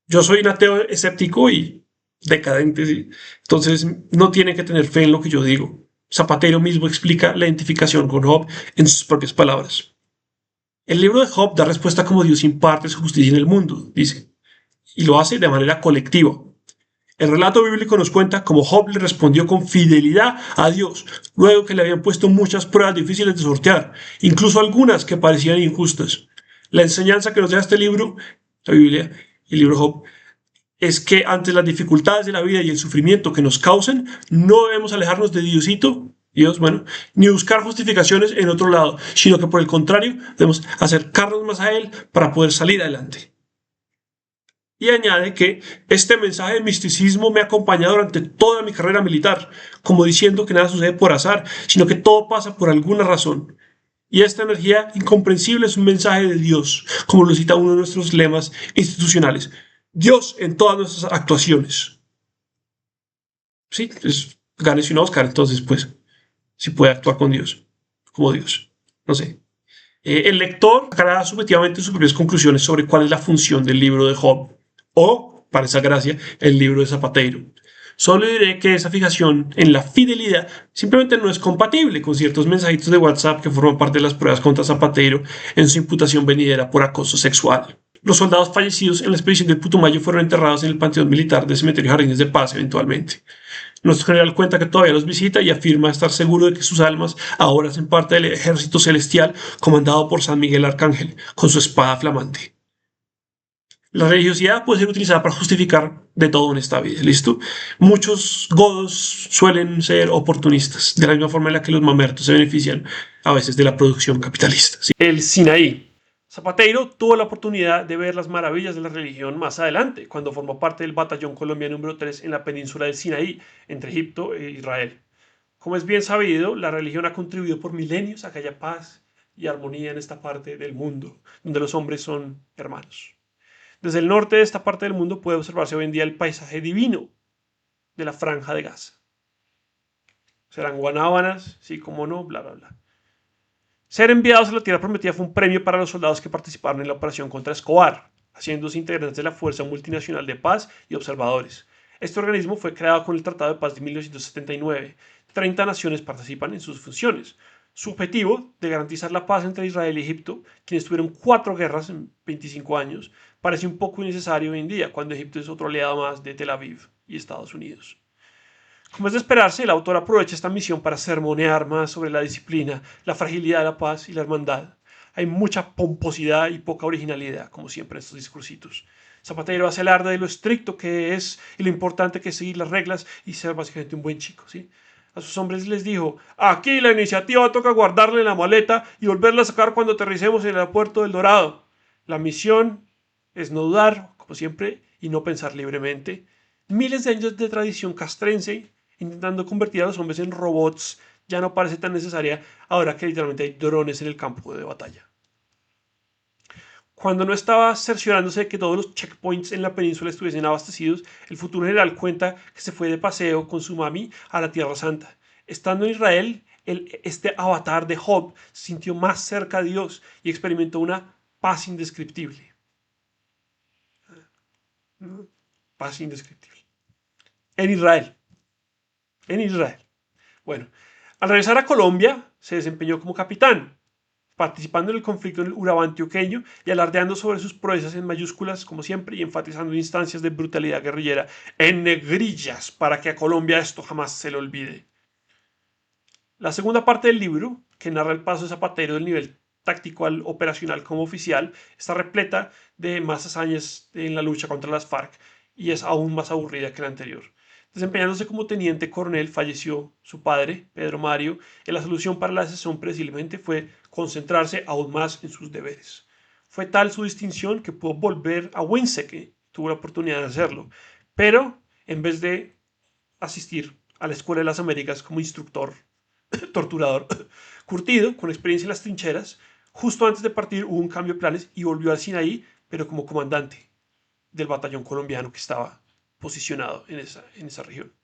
Yo soy un ateo escéptico y decadente, ¿sí? Entonces no tiene que tener fe en lo que yo digo. Zapatero mismo explica la identificación con Job en sus propias palabras. El libro de Job da respuesta a cómo Dios imparte su justicia en el mundo, dice, y lo hace de manera colectiva. El relato bíblico nos cuenta cómo Job le respondió con fidelidad a Dios, luego que le habían puesto muchas pruebas difíciles de sortear, incluso algunas que parecían injustas. La enseñanza que nos deja este libro, la Biblia, el libro de Job, es que ante las dificultades de la vida y el sufrimiento que nos causen, no debemos alejarnos de Diosito, Dios, bueno, ni buscar justificaciones en otro lado, sino que por el contrario, debemos acercarnos más a Él para poder salir adelante. Y añade que este mensaje de misticismo me ha acompañado durante toda mi carrera militar, como diciendo que nada sucede por azar, sino que todo pasa por alguna razón. Y esta energía incomprensible es un mensaje de Dios, como lo cita uno de nuestros lemas institucionales. Dios en todas nuestras actuaciones. Sí, pues gánese un Oscar, entonces, pues, si puede actuar con Dios, como Dios. No sé. El lector sacará subjetivamente sus propias conclusiones sobre cuál es la función del libro de Job, o, para esa gracia, el libro de Zapatero. Solo diré que esa fijación en la fidelidad simplemente no es compatible con ciertos mensajitos de WhatsApp que forman parte de las pruebas contra Zapatero en su imputación venidera por acoso sexual. Los soldados fallecidos en la expedición del Putumayo fueron enterrados en el panteón militar del cementerio Jardines de Paz eventualmente. Nuestro general cuenta que todavía los visita y afirma estar seguro de que sus almas ahora hacen parte del ejército celestial comandado por San Miguel Arcángel, con su espada flamante. La religiosidad puede ser utilizada para justificar de todo en esta vida, ¿listo? Muchos godos suelen ser oportunistas, de la misma forma en la que los mamertos se benefician a veces de la producción capitalista, ¿sí? El Sinaí. Zapatero tuvo la oportunidad de ver las maravillas de la religión más adelante, cuando formó parte del batallón colombiano número 3 en la península del Sinaí, entre Egipto e Israel. Como es bien sabido, la religión ha contribuido por milenios a que haya paz y armonía en esta parte del mundo, donde los hombres son hermanos. Desde el norte de esta parte del mundo puede observarse hoy en día el paisaje divino de la Franja de Gaza. Serán guanábanas, sí, como no, bla, bla, bla. Ser enviados a la Tierra Prometida fue un premio para los soldados que participaron en la operación contra Escobar, haciéndose integrantes de la Fuerza Multinacional de Paz y Observadores. Este organismo fue creado con el Tratado de Paz de 1979. 30 naciones participan en sus funciones. Su objetivo, de garantizar la paz entre Israel y Egipto, quienes tuvieron 4 guerras en 25 años, parece un poco innecesario hoy en día, cuando Egipto es otro aliado más de Tel Aviv y Estados Unidos. Como es de esperarse, el autor aprovecha esta misión para sermonear más sobre la disciplina, la fragilidad de la paz y la hermandad. Hay mucha pomposidad y poca originalidad, como siempre en estos discursitos. Zapatero hace alarde de lo estricto que es y lo importante que es seguir las reglas y ser básicamente un buen chico, ¿sí? A sus hombres les dijo: aquí la iniciativa toca guardarla en la maleta y volverla a sacar cuando aterricemos en el aeropuerto del Dorado. La misión es no dudar, como siempre, y no pensar libremente. Miles de años de tradición castrense intentando convertir a los hombres en robots ya no parece tan necesaria ahora que literalmente hay drones en el campo de batalla. Cuando no estaba cerciorándose de que todos los checkpoints en la península estuviesen abastecidos, el futuro general cuenta que se fue de paseo con su mami a la Tierra Santa. Estando en Israel, este avatar de Job se sintió más cerca de Dios y experimentó una paz indescriptible. Paz indescriptible. En Israel. En Israel. Bueno, al regresar a Colombia, se desempeñó como capitán, participando en el conflicto en el Urabá antioqueño y alardeando sobre sus proezas en mayúsculas, como siempre, y enfatizando instancias de brutalidad guerrillera en negrillas para que a Colombia esto jamás se le olvide. La segunda parte del libro, que narra el paso de Zapatero del nivel táctico al operacional como oficial, está repleta de más hazañas en la lucha contra las FARC y es aún más aburrida que la anterior. Desempeñándose como teniente coronel, falleció su padre, Pedro Mario, y la solución para la decisión precisamente fue concentrarse aún más en sus deberes. Fue tal su distinción que pudo volver a Windsor, que tuvo la oportunidad de hacerlo, pero en vez de asistir a la Escuela de las Américas como instructor, torturador, curtido, con experiencia en las trincheras, justo antes de partir hubo un cambio de planes y volvió al Sinaí, pero como comandante del batallón colombiano que estaba posicionado en esa región.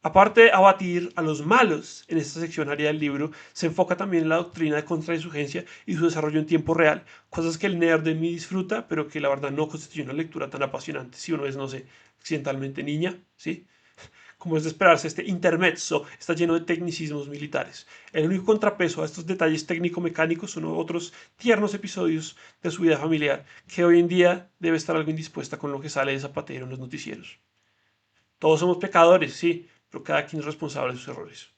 Aparte de abatir a los malos en esta sección área del libro, se enfoca también en la doctrina de contrainsurgencia y su desarrollo en tiempo real, cosas que el nerd de mí disfruta, pero que la verdad no constituye una lectura tan apasionante si uno es, no sé, accidentalmente niña, ¿sí? Como es de esperarse, este intermezzo está lleno de tecnicismos militares. El único contrapeso a estos detalles técnico-mecánicos son otros tiernos episodios de su vida familiar, que hoy en día debe estar algo indispuesta con lo que sale de Zapatero en los noticieros. Todos somos pecadores, sí, pero cada quien es responsable de sus errores.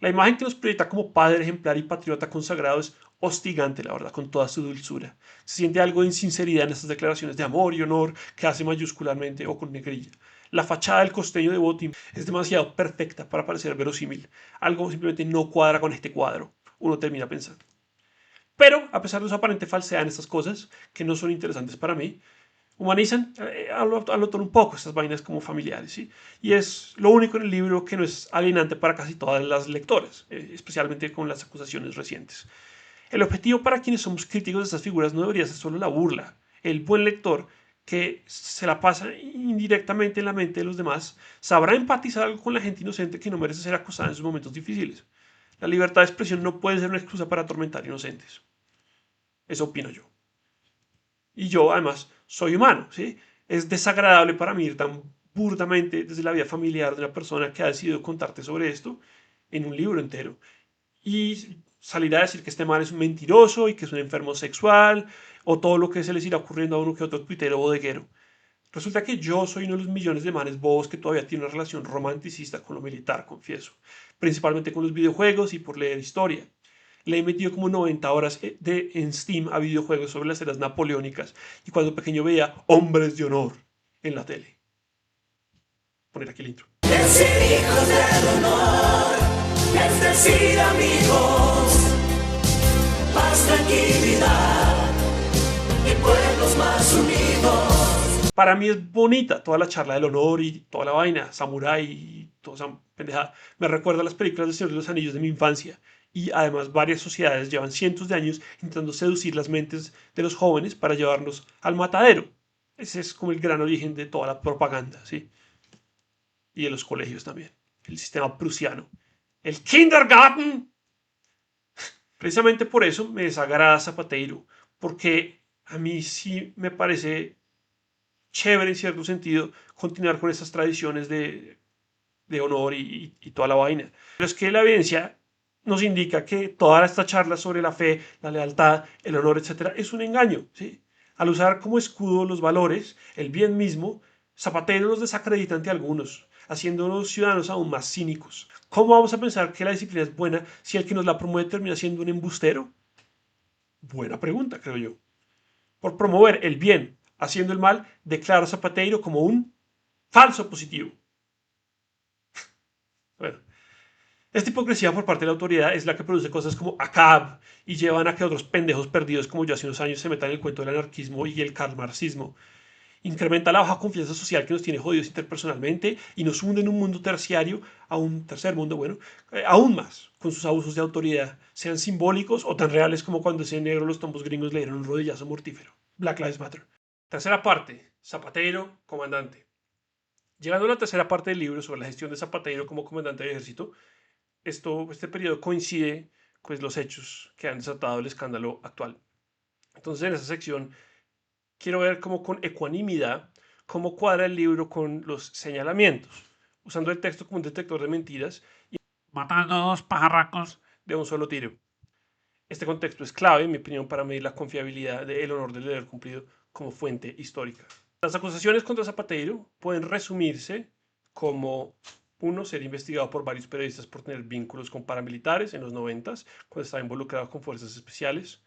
La imagen que nos proyecta como padre ejemplar y patriota consagrado es hostigante, la verdad, con toda su dulzura. Se siente algo de insinceridad en estas declaraciones de amor y honor que hace mayúsculamente o con negrilla. La fachada del costeño de Botim es demasiado perfecta para parecer verosímil. Algo simplemente no cuadra con este cuadro. Uno termina pensando. Pero, a pesar de su aparente falsedad en estas cosas, que no son interesantes para mí, humanizan al autor un poco estas vainas como familiares, ¿sí? Y es lo único en el libro que no es alienante para casi todas las lectoras, especialmente con las acusaciones recientes. El objetivo para quienes somos críticos de estas figuras no debería ser solo la burla. El buen lector, que se la pasa indirectamente en la mente de los demás, sabrá empatizar algo con la gente inocente que no merece ser acosada en sus momentos difíciles. La libertad de expresión no puede ser una excusa para atormentar inocentes. Eso opino yo. Y yo, además, soy humano, ¿sí? Es desagradable para mí ir tan burdamente desde la vida familiar de una persona que ha decidido contarte sobre esto en un libro entero. Y salir a decir que este man es un mentiroso y que es un enfermo sexual o todo lo que se les irá ocurriendo a uno que otro tuitero bodeguero. Resulta que yo soy uno de los millones de manes bobos que todavía tiene una relación romanticista con lo militar, confieso. Principalmente con los videojuegos y por leer historia. Le he metido como 90 horas en Steam a videojuegos sobre las eras napoleónicas y cuando pequeño veía hombres de honor en la tele. Poner aquí el intro. Es ser hijos del honor, es decir amigos, paz, tranquilidad y pueblos más unidos. Para mí es bonita toda la charla del honor y toda la vaina, samurái y toda esa pendejada. Me recuerda a las películas de Señor de los Anillos de mi infancia. Y además varias sociedades llevan cientos de años intentando seducir las mentes de los jóvenes para llevarlos al matadero. Ese es como el gran origen de toda la propaganda, ¿sí? Y de los colegios también. El sistema prusiano. El Kindergarten. Precisamente por eso me desagrada Zapatero. Porque a mí sí me parece chévere en cierto sentido continuar con esas tradiciones de honor y toda la vaina. Pero es que la evidencia nos indica que toda esta charla sobre la fe, la lealtad, el honor, etcétera, es un engaño, ¿sí? Al usar como escudo los valores, el bien mismo, Zapatero los desacredita ante algunos. haciéndonos ciudadanos aún más cínicos. ¿Cómo vamos a pensar que la disciplina es buena si el que nos la promueve termina siendo un embustero? Buena pregunta, creo yo. Por promover el bien haciendo el mal, declara a Zapateiro como un falso positivo. Bueno, esta hipocresía por parte de la autoridad es la que produce cosas como ACAB y llevan a que otros pendejos perdidos como yo hace unos años se metan en el cuento del anarquismo y el karl-marxismo. Incrementa la baja confianza social que nos tiene jodidos interpersonalmente y nos hunde en un mundo terciario, a un tercer mundo, bueno, aún más, con sus abusos de autoridad, sean simbólicos o tan reales como cuando ese negro los tombos gringos le dieron un rodillazo mortífero. Black Lives Matter. Tercera parte, Zapatero, comandante. Llegando a la tercera parte del libro sobre la gestión de Zapatero como comandante del ejército, este periodo coincide con los hechos que han desatado el escándalo actual. Entonces, en esa sección quiero ver cómo con ecuanimidad, cómo cuadra el libro con los señalamientos, usando el texto como un detector de mentiras y matando a dos pajarracos de un solo tiro. Este contexto es clave, en mi opinión, para medir la confiabilidad del honor del deber cumplido como fuente histórica. Las acusaciones contra Zapatero pueden resumirse como: uno, ser investigado por varios periodistas por tener vínculos con paramilitares en los 90, cuando estaba involucrado con fuerzas especiales.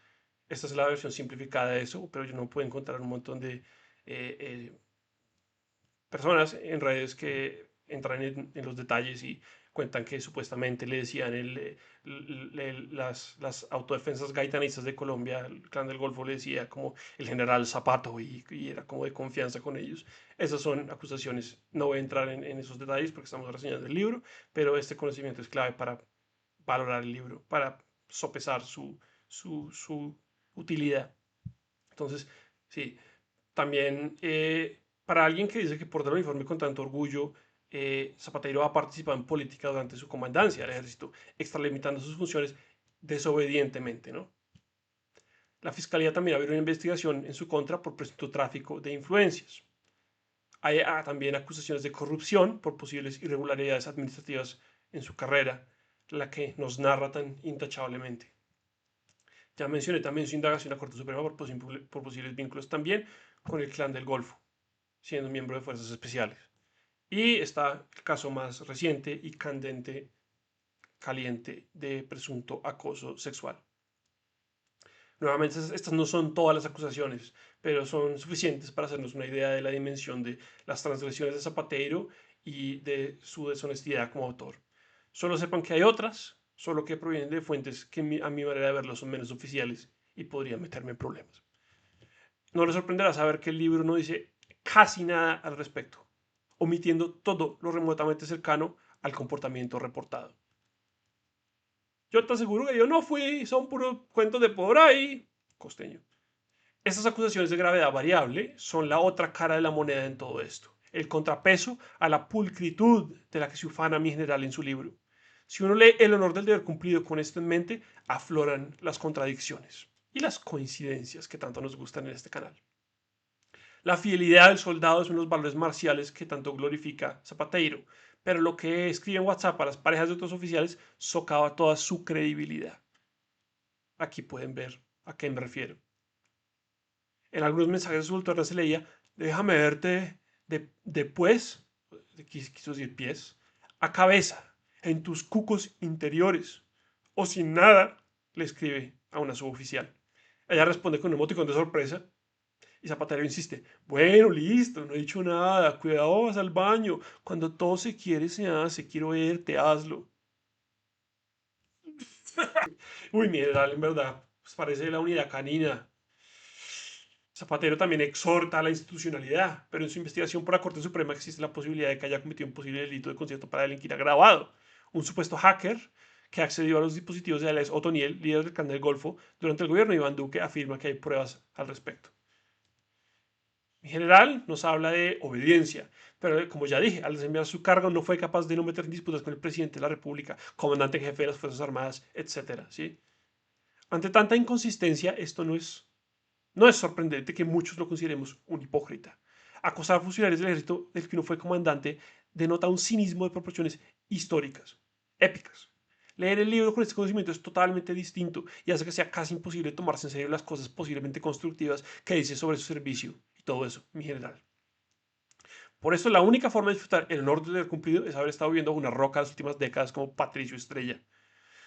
Esta es la versión simplificada de eso, pero yo no puedo encontrar un montón de personas en redes que entran en los detalles y cuentan que supuestamente le decían las autodefensas gaitanistas de Colombia, el clan del Golfo le decía como el general Zapato y era como de confianza con ellos. Esas son acusaciones, no voy a entrar en esos detalles porque estamos reseñando el libro, pero este conocimiento es clave para valorar el libro, para sopesar su utilidad. Entonces, sí, también para alguien que dice que porta el uniforme con tanto orgullo, Zapatero ha participado en política durante su comandancia del ejército, extralimitando sus funciones desobedientemente, ¿no? La fiscalía también abrió una investigación en su contra por presunto tráfico de influencias. Hay también acusaciones de corrupción por posibles irregularidades administrativas en su carrera, la que nos narra tan intachablemente. Ya mencioné también su indagación a la Corte Suprema por posibles vínculos también con el clan del Golfo, siendo miembro de fuerzas especiales. Y está el caso más reciente y caliente de presunto acoso sexual. Nuevamente, estas no son todas las acusaciones, pero son suficientes para hacernos una idea de la dimensión de las transgresiones de Zapatero y de su deshonestidad como autor. Solo sepan que hay otras, solo que provienen de fuentes que a mi manera de verlo son menos oficiales y podrían meterme en problemas. No les sorprenderá saber que el libro no dice casi nada al respecto, omitiendo todo lo remotamente cercano al comportamiento reportado. Yo te aseguro que yo no fui, son puros cuentos de por ahí, costeño. Estas acusaciones de gravedad variable son la otra cara de la moneda en todo esto, el contrapeso a la pulcritud de la que se ufana mi general en su libro. Si uno lee El honor del deber cumplido con esto en mente, afloran las contradicciones y las coincidencias que tanto nos gustan en este canal. La fidelidad del soldado es uno de los valores marciales que tanto glorifica Zapatero, pero lo que escribe en WhatsApp a las parejas de otros oficiales socava toda su credibilidad. Aquí pueden ver a qué me refiero. En algunos mensajes de su autor se leía: déjame verte después, quiso decir pies, a cabeza, en tus cucos interiores, o sin nada, le escribe a una suboficial. Ella responde con un emoticón de sorpresa y Zapatero insiste: bueno, listo, no he dicho nada, cuidado, vas al baño, cuando todo se quiere se hace, quiero verte, hazlo. Uy, mi general, en verdad, pues parece la unidad canina. Zapatero también exhorta a la institucionalidad, pero en su investigación por la Corte Suprema existe la posibilidad de que haya cometido un posible delito de concierto para delinquir agravado. Un supuesto hacker que accedió a los dispositivos de Alex Otoniel, líder del clan del Golfo, durante el gobierno de Iván Duque, afirma que hay pruebas al respecto. Mi general nos habla de obediencia, pero como ya dije, al desempeñar su cargo no fue capaz de no meter en disputas con el presidente de la República, comandante jefe de las Fuerzas Armadas, etc. ¿Sí? Ante tanta inconsistencia, esto no es sorprendente que muchos lo consideremos un hipócrita. Acosar a funcionarios del ejército del que no fue comandante denota un cinismo de proporciones históricas, épicas. Leer el libro con este conocimiento es totalmente distinto y hace que sea casi imposible tomarse en serio las cosas posiblemente constructivas que dice sobre su servicio y todo eso, mi general. Por eso la única forma de disfrutar el honor de haber cumplido es haber estado viendo una roca las últimas décadas como Patricio Estrella.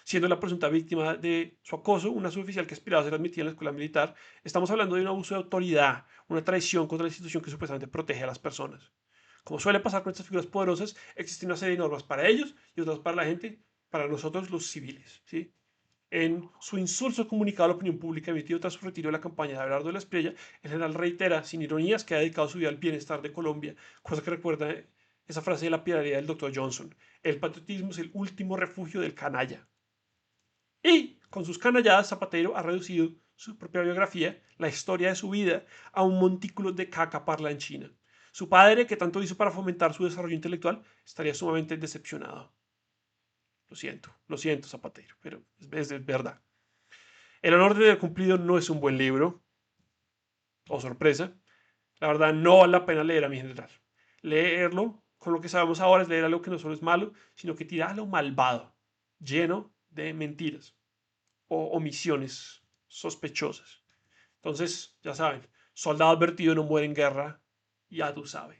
Siendo la presunta víctima de su acoso, una suboficial que aspiraba a ser admitida en la escuela militar, estamos hablando de un abuso de autoridad, una traición contra la institución que supuestamente protege a las personas. Como suele pasar con estas figuras poderosas, existe una serie de normas para ellos y otras para la gente, para nosotros los civiles, ¿sí? En su insulso comunicado a la opinión pública emitido tras su retiro de la campaña de Abelardo de la Espriella, el general reitera, sin ironías, que ha dedicado su vida al bienestar de Colombia, cosa que recuerda esa frase de la piedad del Dr. Johnson. El patriotismo es el último refugio del canalla. Y con sus canalladas, Zapatero ha reducido su propia biografía, la historia de su vida, a un montículo de caca parla en China. Su padre, que tanto hizo para fomentar su desarrollo intelectual, estaría sumamente decepcionado. Lo siento, Zapatero, pero es verdad. El honor de haber cumplido no es un buen libro. Oh, sorpresa. La verdad, no vale la pena leer a mi general. Leerlo, con lo que sabemos ahora, es leer algo que no solo es malo, sino que tira a lo malvado, lleno de mentiras o omisiones sospechosas. Entonces, ya saben, soldado advertido no muere en guerra, ya tú sabes.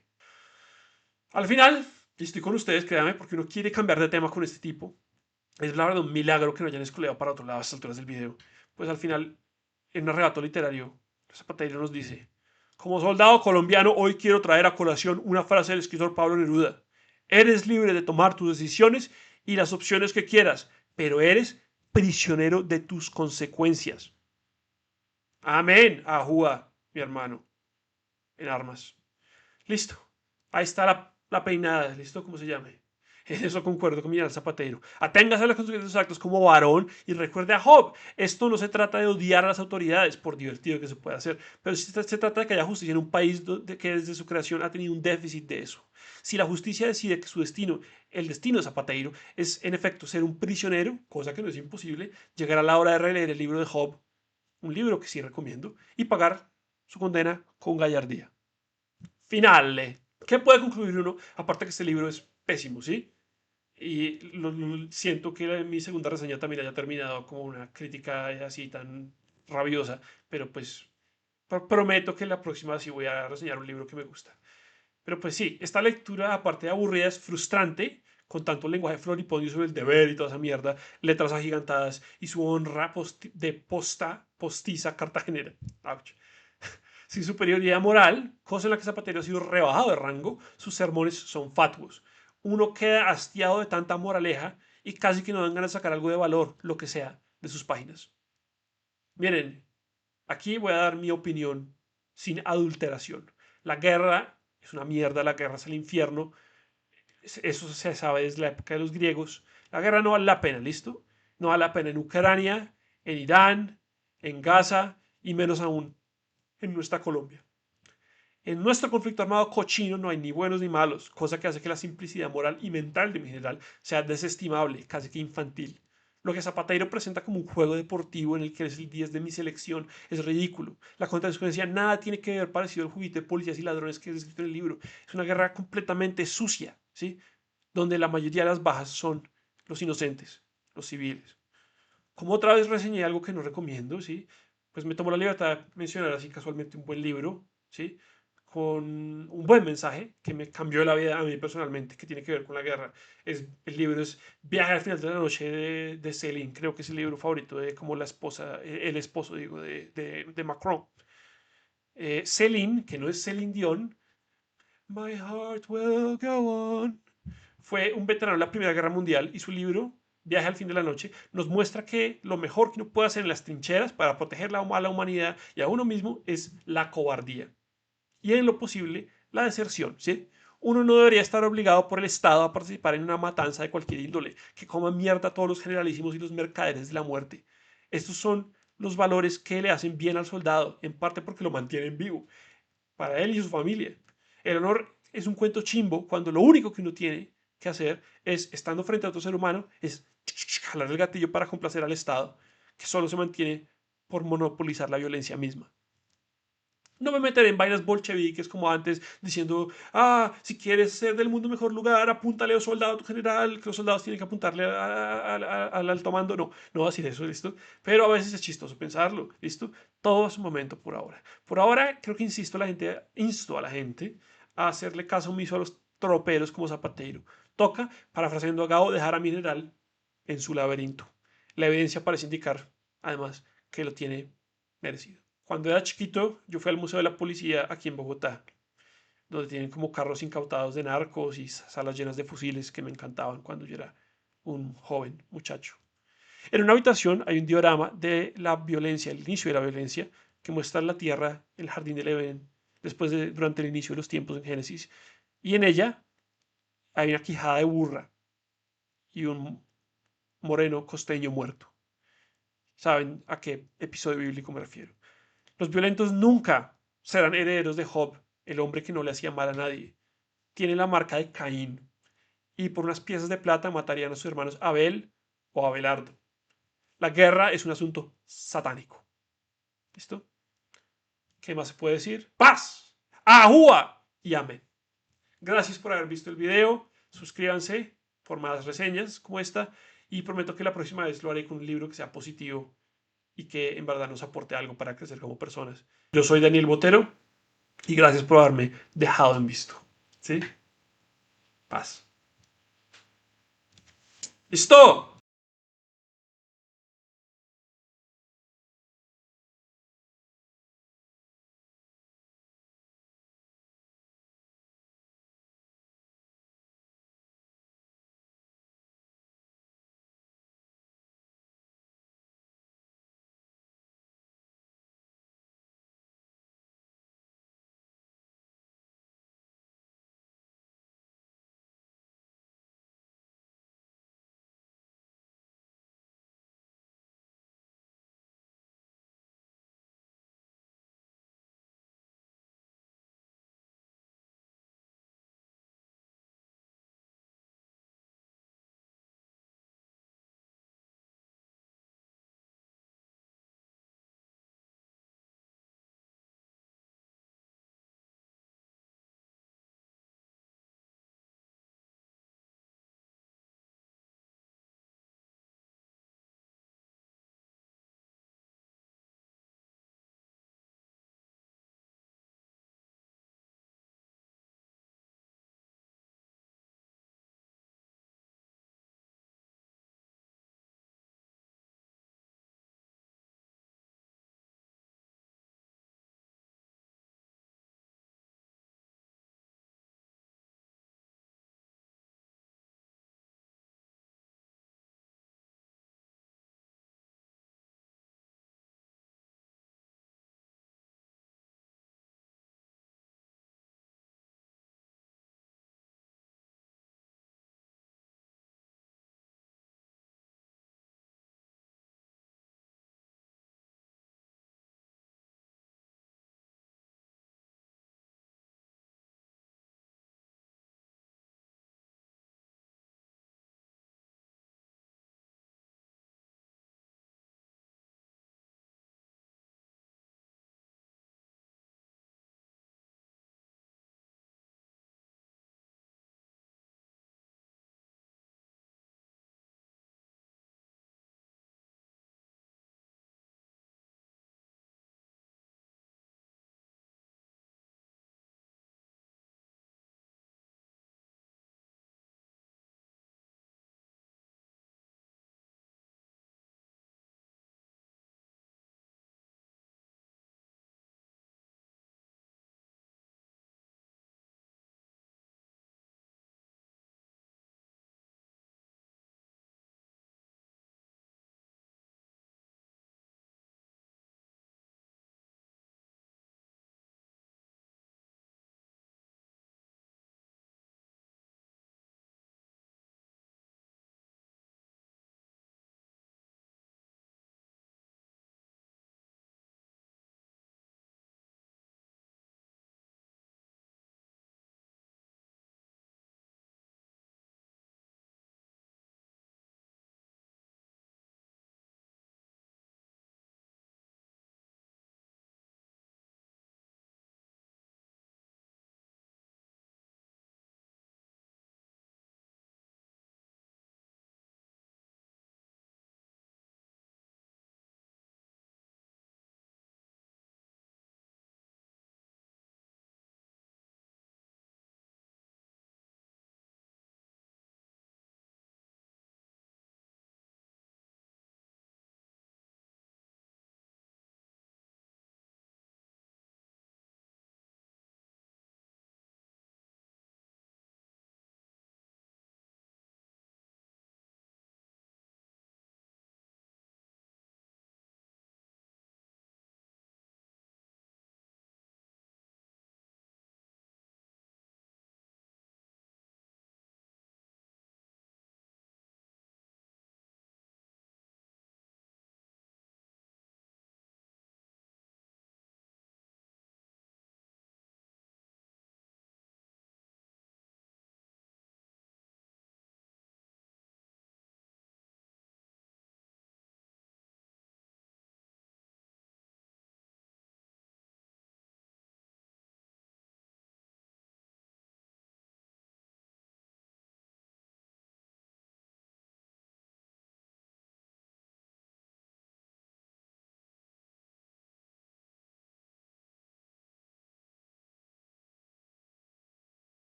Al final, y estoy con ustedes, créanme, porque uno quiere cambiar de tema con este tipo. Es la verdad un milagro que no hayan escoleado para otro lado a estas alturas del video. Pues al final, en un arrebato literario, Zapatero nos dice: como soldado colombiano, hoy quiero traer a colación una frase del escritor Pablo Neruda. Eres libre de tomar tus decisiones y las opciones que quieras, pero eres prisionero de tus consecuencias. Amén, Ajúa, mi hermano, en armas. Listo. Ahí está la peinada, ¿listo? ¿Cómo se llame? En eso concuerdo con mi general Zapatero. Aténgase a las consecuencias de sus actos como varón y recuerde a Job. Esto no se trata de odiar a las autoridades, por divertido que se pueda hacer, pero sí se trata de que haya justicia en un país que desde su creación ha tenido un déficit de eso. Si la justicia decide que su destino, el destino de Zapatero, es en efecto ser un prisionero, cosa que no es imposible, llegará la hora de releer el libro de Job, un libro que sí recomiendo, y pagar su condena con gallardía. Finale. ¿Qué puede concluir uno? Aparte que este libro es pésimo, ¿sí? Y siento que mi segunda reseña también haya terminado como una crítica así tan rabiosa, pero pues prometo que la próxima sí voy a reseñar un libro que me gusta. Pero pues sí, esta lectura, aparte de aburrida, es frustrante, con tanto lenguaje floripondio sobre el deber y toda esa mierda, letras agigantadas y su honra postiza cartagenera. Ouch. Sin superioridad moral, cosa en la que Zapatero ha sido rebajado de rango, sus sermones son fatuos. Uno queda hastiado de tanta moraleja y casi que no dan ganas de sacar algo de valor, lo que sea, de sus páginas. Miren, aquí voy a dar mi opinión sin adulteración. La guerra es una mierda, la guerra es el infierno. Eso se sabe desde la época de los griegos. La guerra no vale la pena, ¿listo? No vale la pena en Ucrania, en Irán, en Gaza y menos aún en nuestra Colombia. En nuestro conflicto armado cochino no hay ni buenos ni malos, cosa que hace que la simplicidad moral y mental de mi general sea desestimable, casi que infantil. Lo que Zapatero presenta como un juego deportivo en el que es el 10 de mi selección es ridículo. La consecuencia nada tiene que ver parecido al juguete de policías y ladrones que es escrito en el libro. Es una guerra completamente sucia, ¿sí? Donde la mayoría de las bajas son los inocentes, los civiles. Como otra vez reseñé algo que no recomiendo, ¿sí? Pues me tomo la libertad de mencionar así casualmente un buen libro, ¿sí? Con un buen mensaje que me cambió la vida a mí personalmente, que tiene que ver con la guerra. El libro es Viaje al final de la noche de Céline, creo que es el libro favorito de como la esposa, el esposo, digo, de Macron. Céline, que no es Céline Dion, My heart will go on, fue un veterano de la Primera Guerra Mundial y su libro Viaje al fin de la noche, nos muestra que lo mejor que uno puede hacer en las trincheras para proteger a la humanidad y a uno mismo es la cobardía. Y en lo posible, la deserción, ¿sí? Uno no debería estar obligado por el Estado a participar en una matanza de cualquier índole, que coman mierda a todos los generalísimos y los mercaderes de la muerte. Estos son los valores que le hacen bien al soldado, en parte porque lo mantienen vivo, para él y su familia. El honor es un cuento chimbo cuando lo único que uno tiene que hacer es, estando frente a otro ser humano, es jalar el gatillo para complacer al Estado, que solo se mantiene por monopolizar la violencia misma. No me meteré en vainas bolcheviques como antes, diciendo, si quieres ser del mundo mejor lugar, apúntale a un soldado a tu general, que los soldados tienen que apuntarle al alto mando. No, no va a decir eso, ¿listo? Pero a veces es chistoso pensarlo, ¿listo? Todo a su momento por ahora. Por ahora, creo que insto a la gente a hacerle caso omiso a los troperos como Zapateiro. Toca, parafraseando a Gao, dejar a Mineral en su laberinto. La evidencia parece indicar, además, que lo tiene merecido. Cuando era chiquito, yo fui al Museo de la Policía aquí en Bogotá, donde tienen como carros incautados de narcos y salas llenas de fusiles que me encantaban cuando yo era un joven muchacho. En una habitación hay un diorama de la violencia, el inicio de la violencia, que muestra la tierra, el jardín del Edén, durante el inicio de los tiempos en Génesis. Y en ella hay una quijada de burra y un moreno costeño muerto. ¿Saben a qué episodio bíblico me refiero? Los violentos nunca serán herederos de Job, el hombre que no le hacía mal a nadie. Tiene la marca de Caín y por unas piezas de plata matarían a sus hermanos Abel o Abelardo. La guerra es un asunto satánico. ¿Listo? ¿Qué más se puede decir? ¡Paz! ¡Ahúa! Y amén. Gracias por haber visto el video. Suscríbanse por más reseñas como esta. Y prometo que la próxima vez lo haré con un libro que sea positivo y que en verdad nos aporte algo para crecer como personas. Yo soy Daniel Botero y gracias por haberme dejado en visto. ¿Sí? Paz. ¡Listo!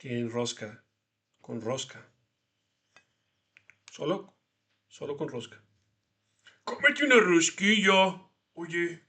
Que en rosca. Con rosca. Solo con rosca. Cómete una rosquilla. Oye.